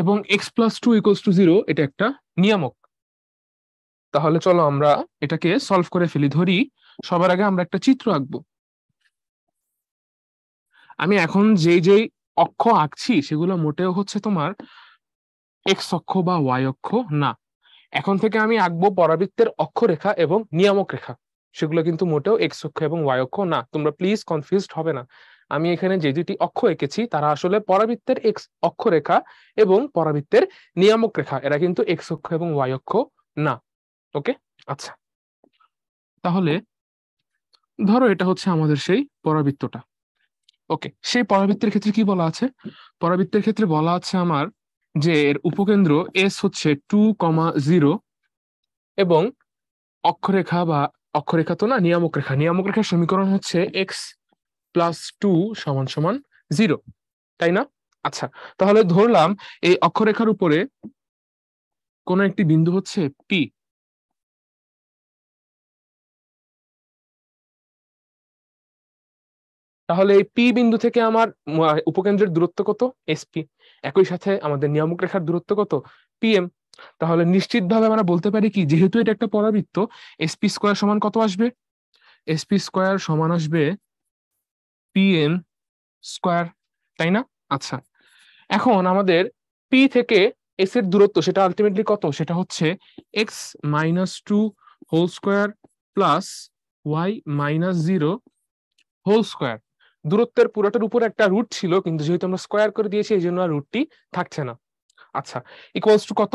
এবং X plus two equals to zero, এটা একটা নিয়ামক। তাহলে চলো আমরা এটাকে সলভ করে ফেলি। ধরি সবার আগে আমরা একটা চিত্র আঁকবো। আমি এখন যেই অক্ষ আঁকছি সেগুলো মোটেও হচ্ছে তোমার এক্স অক্ষ বা ওয়াই অক্ষ না। এখন থেকে আমি আঁকবো পরাবৃত্তের অক্ষরেখা এবং নিয়ামক রেখা। সেগুলো কিন্তু মোটেও এক্স অক্ষ এবং ওয়াই অক্ষ না। তোমরা প্লিজ কনফিউজড হবে না। আমি এখানে যে দুটি অক্ষ এঁকেছি তারা আসলে পরাবৃত্তের এক্স অক্ষরেখা এবং পরাবৃত্তের নিয়ামক রেখা। এরা কিন্তু এক্স অক্ষ এবং ওয়াই অক্ষ না। ওকে, আচ্ছা। তাহলে ধরো এটা হচ্ছে আমাদের সেই পরাবৃত্তটা। ওকে, সেই পরাবৃত্তের ক্ষেত্রে কি বলা আছে? পরাবৃত্তের ক্ষেত্রে বলা আছে আমার যে এর উপকেন্দ্র এস হচ্ছে 2,0 এবং অক্ষরেখা বা অক্ষরেখা তো না, নিয়ামক রেখা। নিয়ামক রেখার সমীকরণ হচ্ছে x+2 = 0, তাই না? আচ্ছা, তাহলে ধরলাম এই অক্ষরেখার উপরে কোন একটি বিন্দু হচ্ছে পি। তাহলে এই পি বিন্দু থেকে আমার উপকেন্দ্রের দূরত্ব কত? এসপি। একই সাথে আমাদের নিয়ামক রেখার দূরত্ব কত? পিএম। তাহলে নিশ্চিতভাবে আমরা বলতে পারি কি, যেহেতু এটা একটা পরাবৃত্ত, এসপি স্কোয়ার সমান কত আসবে? এসপি স্কোয়ার সমান আসবে পিএম স্কোয়ার, তাই না? আচ্ছা, এখন আমাদের পি থেকে এস এর দূরত্ব সেটা আলটিমেটলি কত? সেটা হচ্ছে x-2 whole square plus y-0 whole square. দূরত্বের পুরোটার উপর একটা রুট ছিল, কিন্তু যেহেতু আমরা স্কোয়ার করে দিয়েছি এই জন্য আর রুটটি থাকছে না। আচ্ছা, ইকুয়ালস টু কত?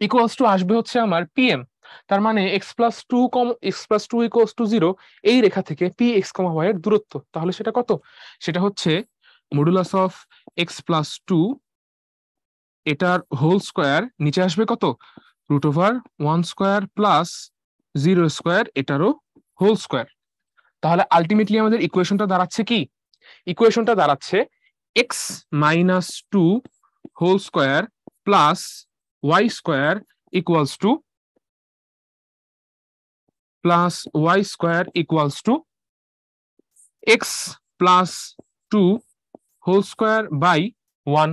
ইকুয়ালস টু আসবে হচ্ছে আমার পিএম। তার মানে x+2 এই রেখা থেকে পি এক্স কমা ওয়াই এর দূরত্ব। তাহলে সেটা কত? সেটা হচ্ছে মডুলাস অফ x+2 এটার হোল স্কোয়ার, নিচে আসবে কত? √1² প্লাস 0² এটারও হোল স্কোয়ার। তাহলে আলটিমেটলি আমাদের ইকুয়েশনটা দাঁড়াচ্ছে কি? ইকুয়েশনটা দাঁড়াচ্ছে x-2 whole square plus y² equals to x+2 whole square by 1।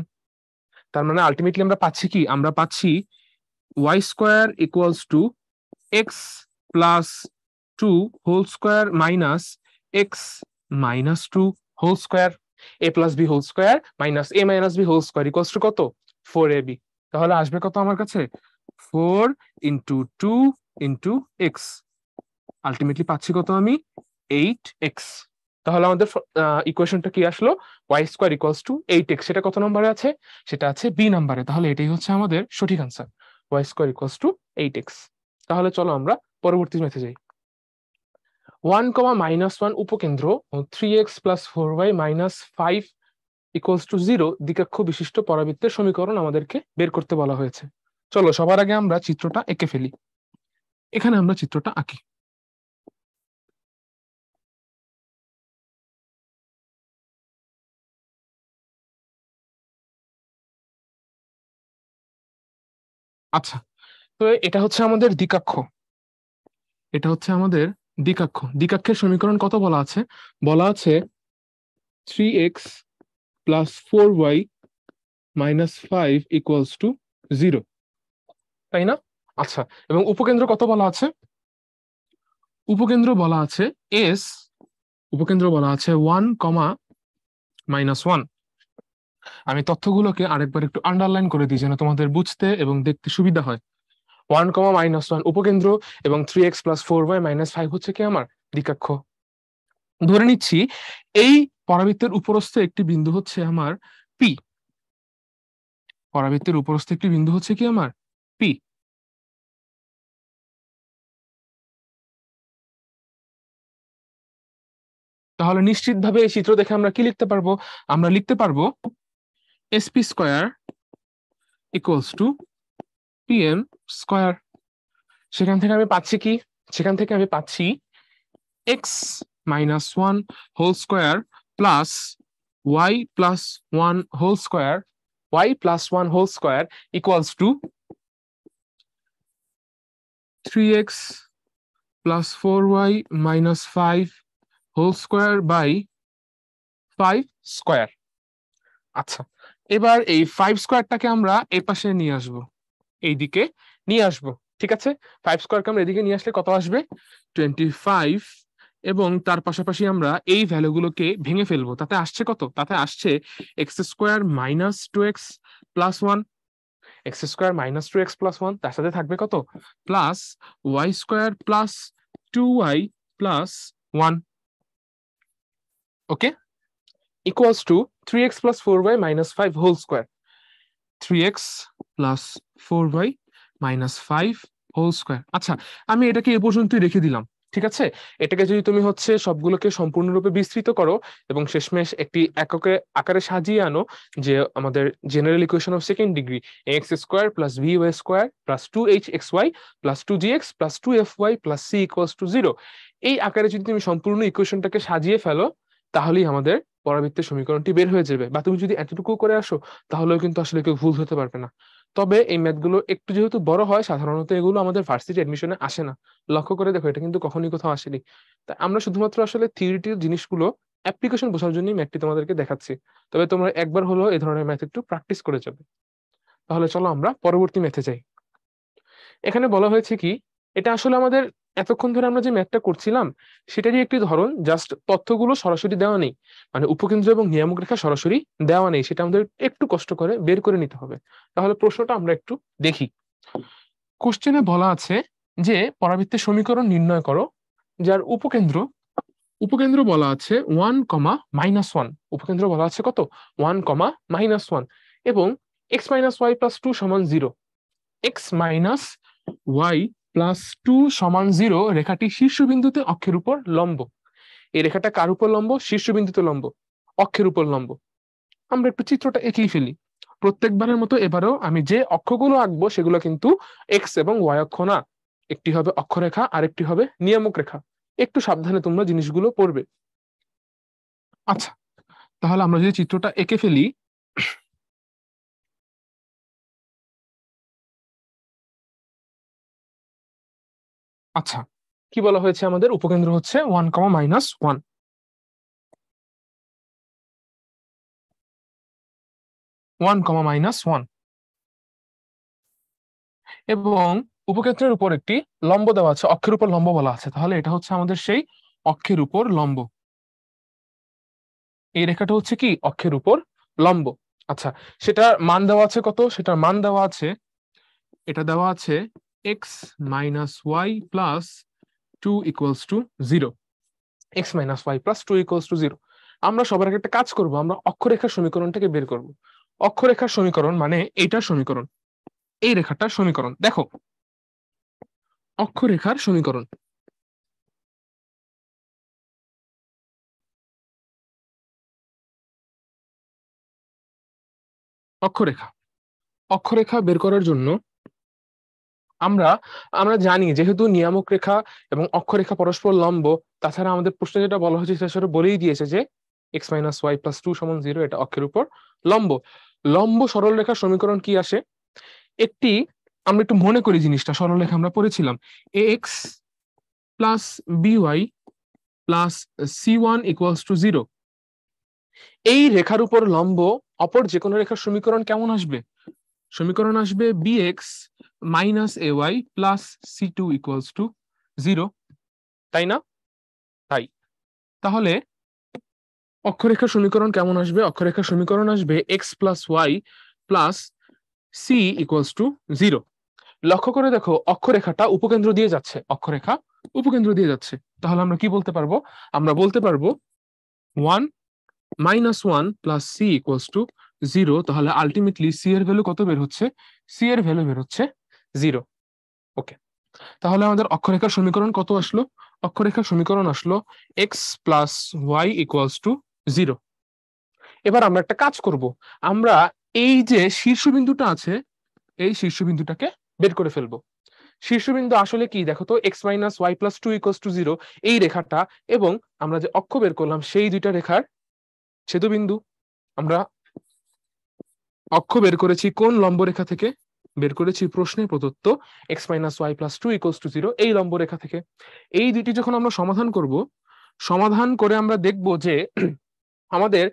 তার মানে আলটিমেটলি আমরা পাচ্ছি কি? আমরা পাচ্ছি y² equals to x+2 whole square minus x-2 whole square. a+b whole square minus a-b whole square equals to কত? 4ab। তাহলে আসবে কত আমার কাছে? 4 × 2 × x। আলটিমেটলি পাচ্ছি কত আমি? 8x। তাহলে আমাদের ইকুয়েশনটা কি আসলো? y² = 8x। সেটা কত নম্বরে আছে? সেটা আছে বি নাম্বারে। তাহলে এটাই হচ্ছে আমাদের সঠিক আনসার, y² = 8x। তাহলে চলো আমরা পরবর্তী ম্যাথে যাই। 1, উপকেন্দ্র 3x + 4y - 5 = 0 দ্বিকক্ষ বিশিষ্ট পরাবৃত্তের সমীকরণ আমাদেরকে বের করতে বলা হয়েছে। চলো সবার আগে আমরা চিত্রটা এঁকে ফেলি। এখানে আমরা চিত্রটা আঁকি। আচ্ছা, তো এটা হচ্ছে আমাদের দ্বিকক্ষ। এটা হচ্ছে আমাদের দ্বিকক্ষ। দ্বিকক্ষের সমীকরণ কত বলা আছে? বলা আছে 3x + 4y - 5 = 0, তাই না? আচ্ছা, এবং উপকেন্দ্র কত বলা আছে? উপকেন্দ্র বলা আছে এস। উপকেন্দ্র বলা আছে 1, -1। আমি তথ্যগুলোকে আরেকবার একটু আন্ডারলাইন করে দিই যেন তোমাদের বুঝতে এবং দেখতে সুবিধা হয়। 1, -1 উপকেন্দ্র এবং 3x + 4y - 5 হচ্ছে কি আমার দ্বিকক্ষ। ধরে নিচ্ছি এই পরাবৃত্তের উপরস্থ একটি বিন্দু হচ্ছে আমার পি। পরাবৃত্তের উপরস্থ একটি বিন্দু হচ্ছে কি আমার পি। তাহলে নিশ্চিতভাবে এই চিত্র দেখে আমরা কি লিখতে পারবো? আমরা লিখতে পারবো sp² = pm²। সেখান থেকে আমি পাচ্ছি কি? সেখান থেকে আমি পাচ্ছি x-1 whole square plus y+1 whole square equals to 3x + 4y - 5 whole square by 5 square. আচ্ছা, এবার এই 5 স্কোয়ারটাকে আমরা এই পাশে নিয়ে আসবো, এইদিকে নিয়ে আসবো। ঠিক আছে, 5 স্কয়ারকে আমরা এদিকে নিয়ে আসলে কত আসবে? 25। এবং তার পাশাপাশি আমরা এই ভ্যালুগুলোকে ভেঙে ফেলবো। তাতে আসছে কত? তাতে আসছে X square minus 2x plus 1, X square minus 2x plus 1, তার সাথে থাকবে কত? Plus Y square plus 2y plus 1, okay, equals to 3x plus 4y minus 5 whole square. 3x plus 4y minus 5 whole square. আচ্ছা, আমি এটাকে এ পর্যন্তই রেখে দিলাম। ঠিক আছে, এটাকে যদি তুমি হচ্ছে সবগুলোকে সম্পূর্ণরূপে বিস্তৃত করো এবং শেষমেশ একটি এককে আকারে সাজিয়ে আনো, যে আমাদের general equation of second degree X square plus B Y square plus 2hxy plus 2gx plus 2fy plus c equals to 0, এই আকারে যদি তুমি সম্পূর্ণ ইকুয়েশনটাকে সাজিয়ে ফেলো, তাহলেই আমাদের পরাবৃত্তের সমীকরণটি বের হয়ে যাবে। বা তুমি যদি এতটুকু করে আসো, তাহলেও কিন্তু আসলে কেউ ভুল হতে পারবে না। তবে এই ম্যাথগুলো একটু যেহেতু বড় হয়, সাধারণত এগুলো আমাদের ভার্সিটি অ্যাডমিশনে আসে না। লক্ষ্য করে দেখো, এটা কিন্তু কখনোই কোথাও আসেনি। তাই আমরা শুধুমাত্র আসলে থিওরিটির জিনিসগুলো অ্যাপ্লিকেশন বোঝার জন্যই ম্যাথটি তোমাদেরকে দেখাচ্ছি। তবে তোমরা একবার হলো এই ধরনের ম্যাথ একটু প্র্যাকটিস করে যাবে। তাহলে চলো আমরা পরবর্তী ম্যাথে যাই। এখানে বলা হয়েছে কি, এটা আসলে আমাদের এতক্ষণ ধরে আমরা যে ম্যাথটা করছিলাম সেটারই একটি ধরন, জাস্ট তথ্যগুলো সরাসরি দেওয়া নেই, মানে উপকেন্দ্র এবং নিয়ামক রেখা সরাসরি দেওয়া নেই, সেটা আমাদের একটু কষ্ট করে বের করে নিতে হবে। তাহলে প্রশ্নটা আমরা একটু দেখি। কোশ্চেনে বলা আছে যে পরাবৃত্তের সমীকরণ নির্ণয় করো যার উপকেন্দ্র উপকেন্দ্র বলা আছে 1, -1, উপকেন্দ্র বলা আছে কত? 1, -1 এবং x মাইনাস ওয়াই প্লাস 2 সমান 0, এক্স মাইনাস ওয়াই প্লাস 2 সমান 0 রেখাটি শীর্ষবিন্দুতে অক্ষের উপর লম্ব। এই রেখাটা কার উপর লম্ব? শীর্ষবিন্দুতে লম্ব, অক্ষের উপর লম্ব। আমরা একটু চিত্রটা এঁকেই ফেলি। প্রত্যেকবারের মতো এবারেও আমি যে অক্ষগুলো আঁকবো সেগুলো কিন্তু এক্স এবং ওয়াই অক্ষ না, একটি হবে অক্ষরেখা আর একটি হবে নিয়ামক রেখা। একটু সাবধানে তোমরা জিনিসগুলো পড়বে। আচ্ছা, তাহলে আমরা যদি চিত্রটা এঁকে ফেলি, আচ্ছা, কি বলা হয়েছে? আমাদের উপকেন্দ্র হচ্ছে 1, -1, 1, -1, এবং উপকেন্দ্রের উপর একটি লম্ব দেওয়া আছে, অক্ষের উপর লম্ব বলা আছে। তাহলে এটা হচ্ছে আমাদের সেই অক্ষের উপর লম্ব। এই রেখাটা হচ্ছে কি? অক্ষের উপর লম্ব। আচ্ছা, সেটার মান দেওয়া আছে কত? সেটার মান দেওয়া আছে, এটা দেওয়া আছে X minus Y plus 2 equals to 0, X minus Y plus 2 equals to 0। আমরা সবার আগে একটা কাজ করব, আমরা অক্ষরেখার সমীকরণটাকে বের করব। অক্ষরেখার সমীকরণ মানে এইটার সমীকরণ, এই রেখাটার সমীকরণ। দেখো, অক্ষরেখার সমীকরণ, অক্ষরেখা অক্ষরেখা বের করার জন্য আমরা আমরা জানি, যেহেতু নিয়ামক রেখা এবং অক্ষরেখা পরস্পর লম্ব, তাছাড়া আমাদের প্রশ্নে যেটা বলা হয়েছে সেটা বলেই দিয়েছে যে এক্স মাইনাস ওয়াই প্লাস 2 সমান 0, এটা অক্ষের উপর লম্ব। লম্ব সরল রেখার সমীকরণ কি আসে? একটি, আমরা একটু মনে করি জিনিসটা, সরল রেখা আমরা পড়েছিলাম, A X plus B Y plus C one equals to 0। এই রেখার উপর লম্ব অপর যে কোনো রেখার সমীকরণ কেমন আসবে? সমীকরণ আসবে bx minus ay plus c2 equals to 0, তাই না? তাই। তাহলে অক্ষরেখার সমীকরণ কেমন আসবে? অক্ষরেখার সমীকরণ আসবে x plus Y plus c equals to 0। লক্ষ্য করে দেখো, অক্ষরেখাটা উপকেন্দ্র দিয়ে যাচ্ছে, অক্ষরেখা উপকেন্দ্র দিয়ে যাচ্ছে। তাহলে আমরা কি বলতে পারবো? আমরা বলতে পারবো 1, -1 প্লাস c ইকুয়ালস টু 0। তাহলে আলটিমেটলি c এর ভ্যালু কত বের হচ্ছে? c এর ভ্যালু বের হচ্ছে 0। ওকে, তাহলে আমাদের অক্ষরেখার সমীকরণ কত আসলো? অক্ষরেখার সমীকরণ আসলো X plus Y equals to 0। এবার আমরা একটা কাজ করব, আমরা এই যে শীর্ষবিন্দুটা আছে, এই শীর্ষবিন্দুটাকে বের করে ফেলবো। শীর্ষবিন্দু আসলে কি দেখো তো, X minus Y plus 2 equals to 0, এই রেখাটা এবং আমরা যে অক্ষ বের করলাম সেই দুইটা রেখার ছেদবিন্দু। আমরা অক্ষ বের করেছি কোন লম্ব রেখা থেকে? বের করেছি প্রশ্নে প্রদত্ত X minus Y plus 2 equals to 0, এই লম্ব রেখা থেকে। এই দুটি যখন আমরা সমাধান করব, সমাধান করে আমরা দেখব যে আমাদের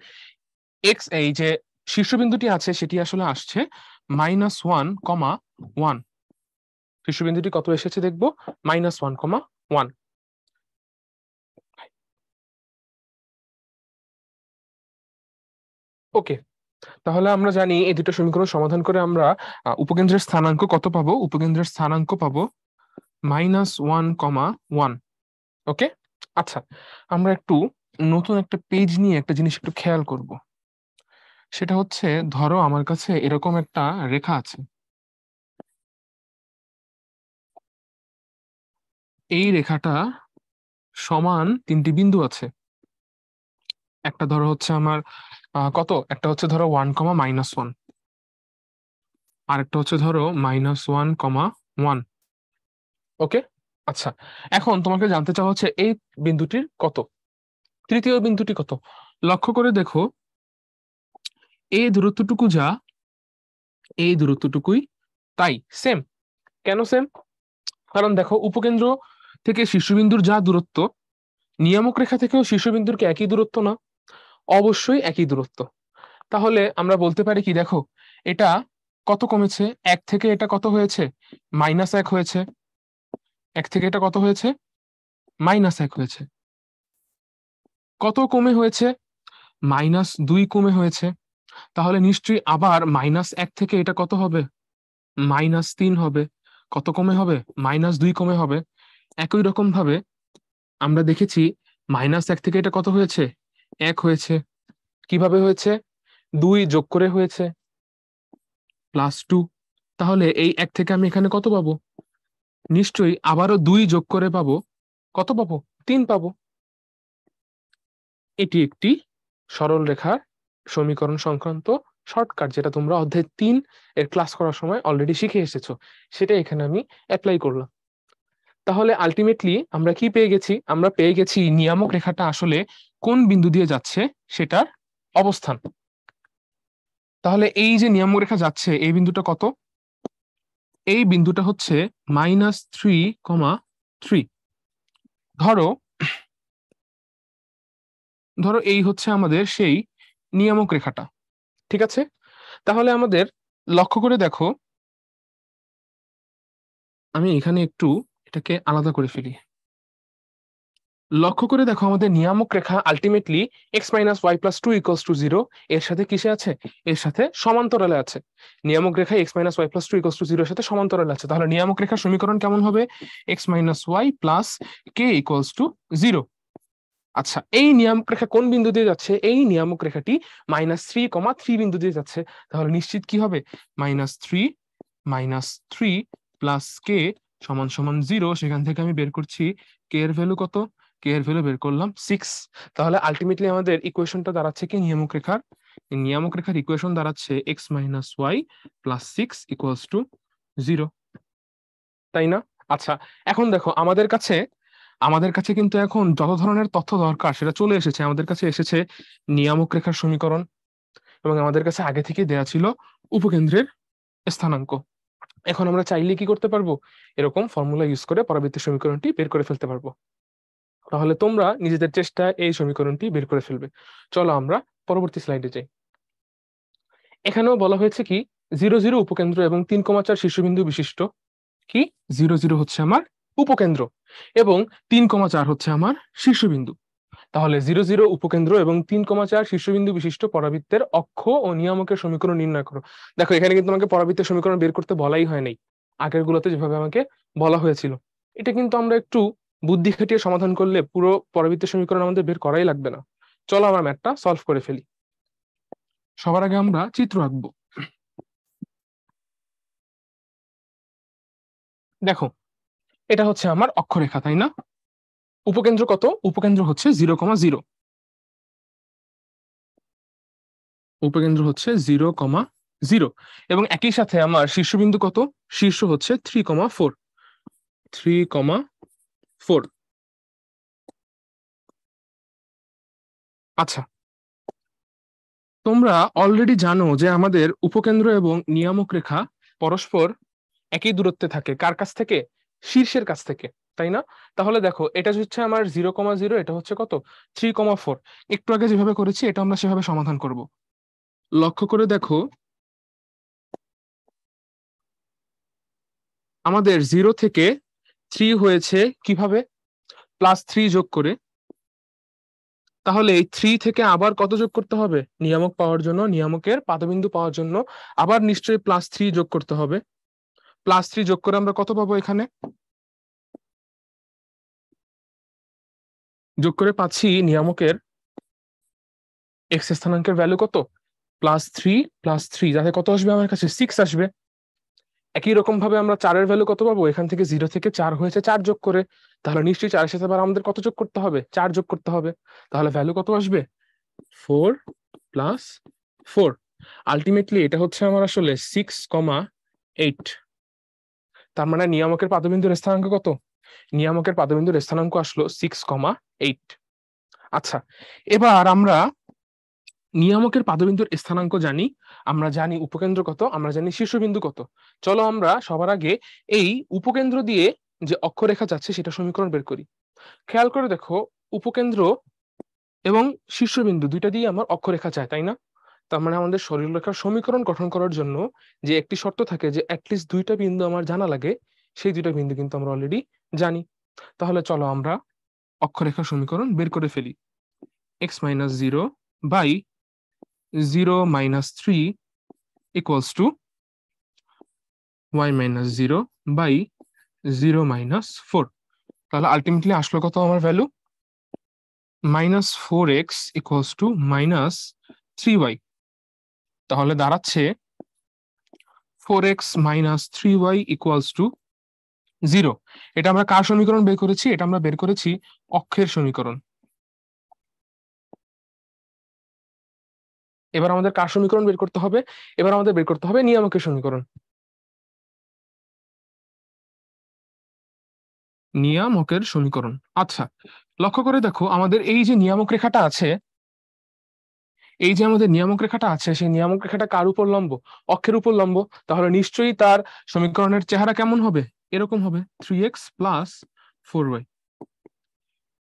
এক্স, এই যে শীর্ষবিন্দুটি আছে সেটি আসলে আসছে -1, 1। শীর্ষবিন্দুটি কত এসেছে দেখবো, -1,1। ওকে, তাহলে আমরা জানি এই দুটো সমীকরণ সমাধান করে আমরা উপকেন্দ্রের স্থানাঙ্ক কত পাবো, উপকেন্দ্রের স্থানাঙ্ক পাবো -1,1। ওকে, আচ্ছা, আমরা একটু নতুন একটা পেজ নিয়ে একটা জিনিস একটু খেয়াল করব। সেটা হচ্ছে, ধরো আমার কাছে এরকম একটা রেখা আছে, এই রেখাটা সমান তিনটি বিন্দু আছে। একটা ধরো হচ্ছে আমার কত, একটা হচ্ছে ধরো 1,-1, আর একটা হচ্ছে ধরো -1,1। ওকে, আচ্ছা, এখন তোমাকে জানতে চাওয়া হচ্ছে এই বিন্দুটির কত, তৃতীয় বিন্দুটি কত। লক্ষ্য করে দেখো, এই দূরত্বটুকু যা, এই দূরত্বটুকুই তাই, সেম। কেন সেম? কারণ দেখো, উপকেন্দ্র থেকে শীর্ষবিন্দুর যা দূরত্ব, নিয়ামক রেখা থেকেও শীর্ষবিন্দুর কি একই দূরত্ব না? অবশ্যই একই দূরত্ব। তাহলে আমরা বলতে পারি কি, দেখো এটা কত কমেছে, 1 থেকে এটা কত হয়েছে, -1 হয়েছে। 1 থেকে এটা কত হয়েছে, -1 হয়েছে। কত কমে হয়েছে, -2 কমে হয়েছে। তাহলে নিশ্চয়ই আবার -1 থেকে এটা কত হবে, -3 হবে। কত কমে হবে, -2 কমে হবে। একই রকম ভাবে আমরা দেখেছি, -1 থেকে এটা কত হয়েছে, 1 হয়েছে। কিভাবে হয়েছে, 2 যোগ করে হয়েছে, +2। তাহলে এই 1 থেকে আমি এখানে কত পাবো, নিশ্চয়ই আবারও 2 যোগ করে পাবো, কত পাবো, 3 পাবো। এটি একটি সরল রেখার সমীকরণ সংক্রান্ত শর্টকাট, যেটা তোমরা অধ্যায় 3 এর ক্লাস করার সময় অলরেডি শিখে এসেছো, সেটা এখানে আমি অ্যাপ্লাই করলাম। তাহলে আলটিমেটলি আমরা কি পেয়ে গেছি, আমরা পেয়ে গেছি নিয়ামক রেখাটা আসলে কোন বিন্দু দিয়ে যাচ্ছে সেটার অবস্থান। তাহলে এই যে নিয়ামক রেখা যাচ্ছে, এই বিন্দুটা কত, এই বিন্দুটা হচ্ছে -3,3। ধরো, ধরো এই হচ্ছে আমাদের সেই নিয়ামক রেখাটা, ঠিক আছে। তাহলে আমাদের লক্ষ্য করে দেখো, আমি এখানে একটু এটাকে আলাদা করে ফেলি। লক্ষ্য করে দেখো, আমাদের নিয়ামক রেখা আলটিমেটলি x-y+2 = 0 এর সাথে কিসে আছে, এর সাথে সমান্তরালে আছে। নিয়ামক রেখা x-y+2 = 0 এর সাথে সমান্তরালে আছে। তাহলে নিয়ামক রেখার সমীকরণ কেমন হবে, x-y + k = 0। আচ্ছা, এই নিয়ামক রেখা কোন বিন্দু দিয়ে যাচ্ছে, এই নিয়ামক রেখাটি -3,3 বিন্দু দিয়ে যাচ্ছে। তাহলে নিশ্চিত কি হবে, -3 - 3 + k = 0। সেখান থেকে আমি বের করছি k এর ভ্যালু কত, k এর ভ্যালু বের করলাম 6। তাহলে আলটিমেটলি আমাদের ইকুয়েশনটা দাঁড়াচ্ছে কি, নিয়ামক রেখার, নিয়ামক রেখার ইকুয়েশন দাঁড়াচ্ছে x-y + 6 = 0, তাই না? আচ্ছা, এখন দেখো আমাদের কাছে কিন্তু এখন যত ধরনের তথ্য দরকার সেটা চলে এসেছে। আমাদের কাছে এসেছে নিয়ামক রেখার সমীকরণ, এবং আমাদের কাছে আগে থেকে দেয়া ছিল উপকেন্দ্রের স্থানাঙ্ক। এখন আমরা চাইলে কি করতে পারবো, এরকম ফর্মুলা ইউজ করে পরবর্তী সমীকরণটি বের করে ফেলতে পারবো। তাহলে তোমরা নিজেদের চেষ্টায় এই সমীকরণটি বের করে ফেলবে। চলো আমরা পরবর্তী স্লাইডে যাই। এখানেও বলা হয়েছে কি, 0,0 উপকেন্দ্র এবং 3,4 শীর্ষবিন্দু বিশিষ্ট কি, 0,0 হচ্ছে আমার উপকেন্দ্র এবং 3,4 হচ্ছে আমার শীর্ষবিন্দু। তাহলে 0,0 উপকেন্দ্র এবং 3,4 শীর্ষবিন্দু বিশিষ্ট পরাবৃত্তের অক্ষ ও নিয়ামকের সমীকরণ নির্ণয় করো। দেখো, এখানে কিন্তু আমাকে পরাবৃত্তের সমীকরণ বের করতে বলাই হয় নাই, আগের গুলোতে যেভাবে আমাকে বলা হয়েছিল। এটা কিন্তু আমরা একটু বুদ্ধি খাটিয়ে সমাধান করলে পুরো পরাবৃত্তের সমীকরণ আমাদের বের করাই লাগবে না। চলো আমরা ম্যাথটা সলভ করে ফেলি। সবার আগে আমরা চিত্র আঁকবো। দেখো, এটা হচ্ছে আমার অক্ষরেখা, তাই না? উপকেন্দ্র কত, উপকেন্দ্র হচ্ছে 0,0, উপকেন্দ্র হচ্ছে 0,0। এবং একই সাথে আমার শীর্ষবিন্দু কত, শীর্ষ হচ্ছে 3,4, 3,4। আচ্ছা, তোমরা অলরেডি জানো যে আমাদের উপকেন্দ্র এবং নিয়ামক রেখা পরস্পর একই দূরত্বে থাকে, কার কাছ থেকে, শীর্ষের কাছ থেকে, তাই না? তাহলে দেখো, এটা হচ্ছে আমার 0,0, এটা হচ্ছে কত, 3,4। একটু আগে যেভাবে করেছি এটা আমরা সেভাবে সমাধান করব। লক্ষ্য করে দেখো, আমাদের 0 থেকে 3 হয়েছে কিভাবে? +3 যোগ করে। তাহলে এই 3 থেকে আবার কত যোগ করতে হবে? নিয়ামক পাওয়ার জন্য, নিয়ামকের পাদবিন্দু পাওয়ার জন্য আবার নিশ্চয়ই +3 যোগ করতে হবে। +3 যোগ করে আমরা কত পাবো এখানে? যোগ করে পাচ্ছি নিয়ামকের এক্স স্থানাঙ্কের ভ্যালু কত? +3 যাতে কত আসবে আমার কাছে? 6 আসবে। একই রকম ভাবে আমরা 4 এর ভ্যালু কত পাবো? এখান থেকে 0 থেকে 4 হয়েছে 4 যোগ করে। তাহলে নিশ্চয়ই 4 এর সাথে আবার আমাদের কত যোগ করতে হবে? 4 যোগ করতে হবে। তাহলে ভ্যালু কত আসবে? 4 + 4। আলটিমেটলি এটা হচ্ছে আমার আসলে 6,8। তার মানে নিয়ামকের পাদবিন্দুর স্থানাঙ্ক কত? নিয়ামকের পাদবিন্দুর স্থানাঙ্ক আসলো 6,8। আচ্ছা, এবার আমরা নিয়ামকের পাদবিন্দুর স্থানাঙ্ক জানি, আমরা জানি উপকেন্দ্র কত, আমরা জানি শীর্ষবিন্দু কত। চলো আমরা সবার আগে এই উপকেন্দ্র দিয়ে যে অক্ষরেখা যাচ্ছে সেটা সমীকরণ বের করি। খেয়াল করে দেখো, উপকেন্দ্র এবং শীর্ষবিন্দু দুইটা দিয়ে আমার অক্ষরেখা চায়, তাই না? তার মানে আমাদের সরলরেখার সমীকরণ গঠন করার জন্য যে একটি শর্ত থাকে যে অ্যাটলিস্ট দুইটা বিন্দু আমার জানা লাগে, সেই দুইটা বিন্দু কিন্তু আমরা অলরেডি জানি। তাহলে চলো আমরা অক্ষরেখার সমীকরণ বের করে ফেলি। x - 0 by 0 - 3 equals to y - 0 by 0 - 4। তাহলে আলটিমেটলি আসলো কত আমার value? -4x equals to -3y। তাহলে দাঁড়াচ্ছে 4x - 3y equals to 0। এটা আমরা কার সমীকরণ বের করেছি? এটা আমরা বের করেছি অক্ষের সমীকরণ। এবার আমাদের কার সমীকরণ বের করতে হবে? এবার আমাদের বের করতে হবে নিয়ামকের সমীকরণ। নিয়ামকের সমীকরণ। আচ্ছা, লক্ষ্য করে দেখো, আমাদের এই যে নিয়ামক রেখাটা আছে, এই যে আমাদের নিয়ামক রেখাটা আছে, সেই নিয়ামক রেখাটা কার উপর লম্ব? অক্ষের উপর লম্ব। তাহলে নিশ্চয়ই তার সমীকরণের চেহারা কেমন হবে? এরকম হবে, 3x + 4y।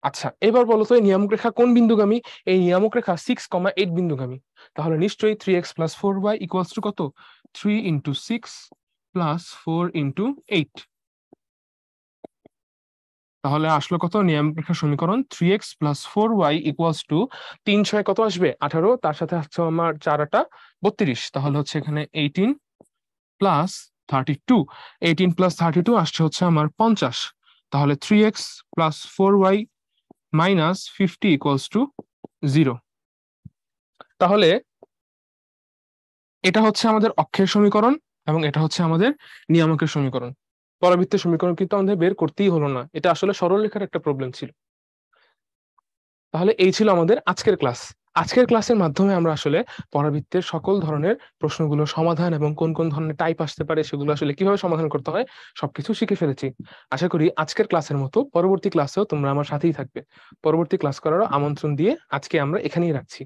আচ্ছা, এবার বলো তো এই নিয়ামক রেখা কোন বিন্দুগামী? এই নিয়ামক রেখা 6,8 বিন্দুগামী। তাহলে নিশ্চয়ই 3x + 4y ইকুয়ালস টু কত? 3 × 6 + 4 × 8। তাহলে আসলো কত নিয়ামক রেখার সমীকরণ? 3x + 4y ইকুয়ালস টু 3 6 কত আসবে? 18। তার সাথে হচ্ছে আমার 4 8 32। তাহলে হচ্ছে এখানে 18 + 32। 18 + 32 আসছে হচ্ছে আমার 50। তাহলে 3x + 4y - 50 ইকুয়ালস টু 0। তাহলে এটা হচ্ছে আমাদের অক্ষের সমীকরণ এবং এটা হচ্ছে আমাদের নিয়ামকের সমীকরণ। পরাবৃত্তের সমীকরণ কিন্তু আমাদের বের করতেই হলো না, এটা আসলে সরলরেখার একটা প্রবলেম ছিল। তাহলে এই ছিল আমাদের আজকের ক্লাস। আজকের ক্লাসের মাধ্যমে আমরা আসলে পরাবৃত্তের সকল ধরনের প্রশ্নগুলোর সমাধান এবং কোন কোন ধরনের টাইপ আসতে পারে সেগুলো আসলে কিভাবে সমাধান করতে হয় সবকিছু শিখে ফেলেছি। আশা করি আজকের ক্লাসের মতো পরবর্তী ক্লাসেও তোমরা আমার সাথেই থাকবে। পরবর্তী ক্লাস করারও আমন্ত্রণ দিয়ে আজকে আমরা এখানেই রাখছি।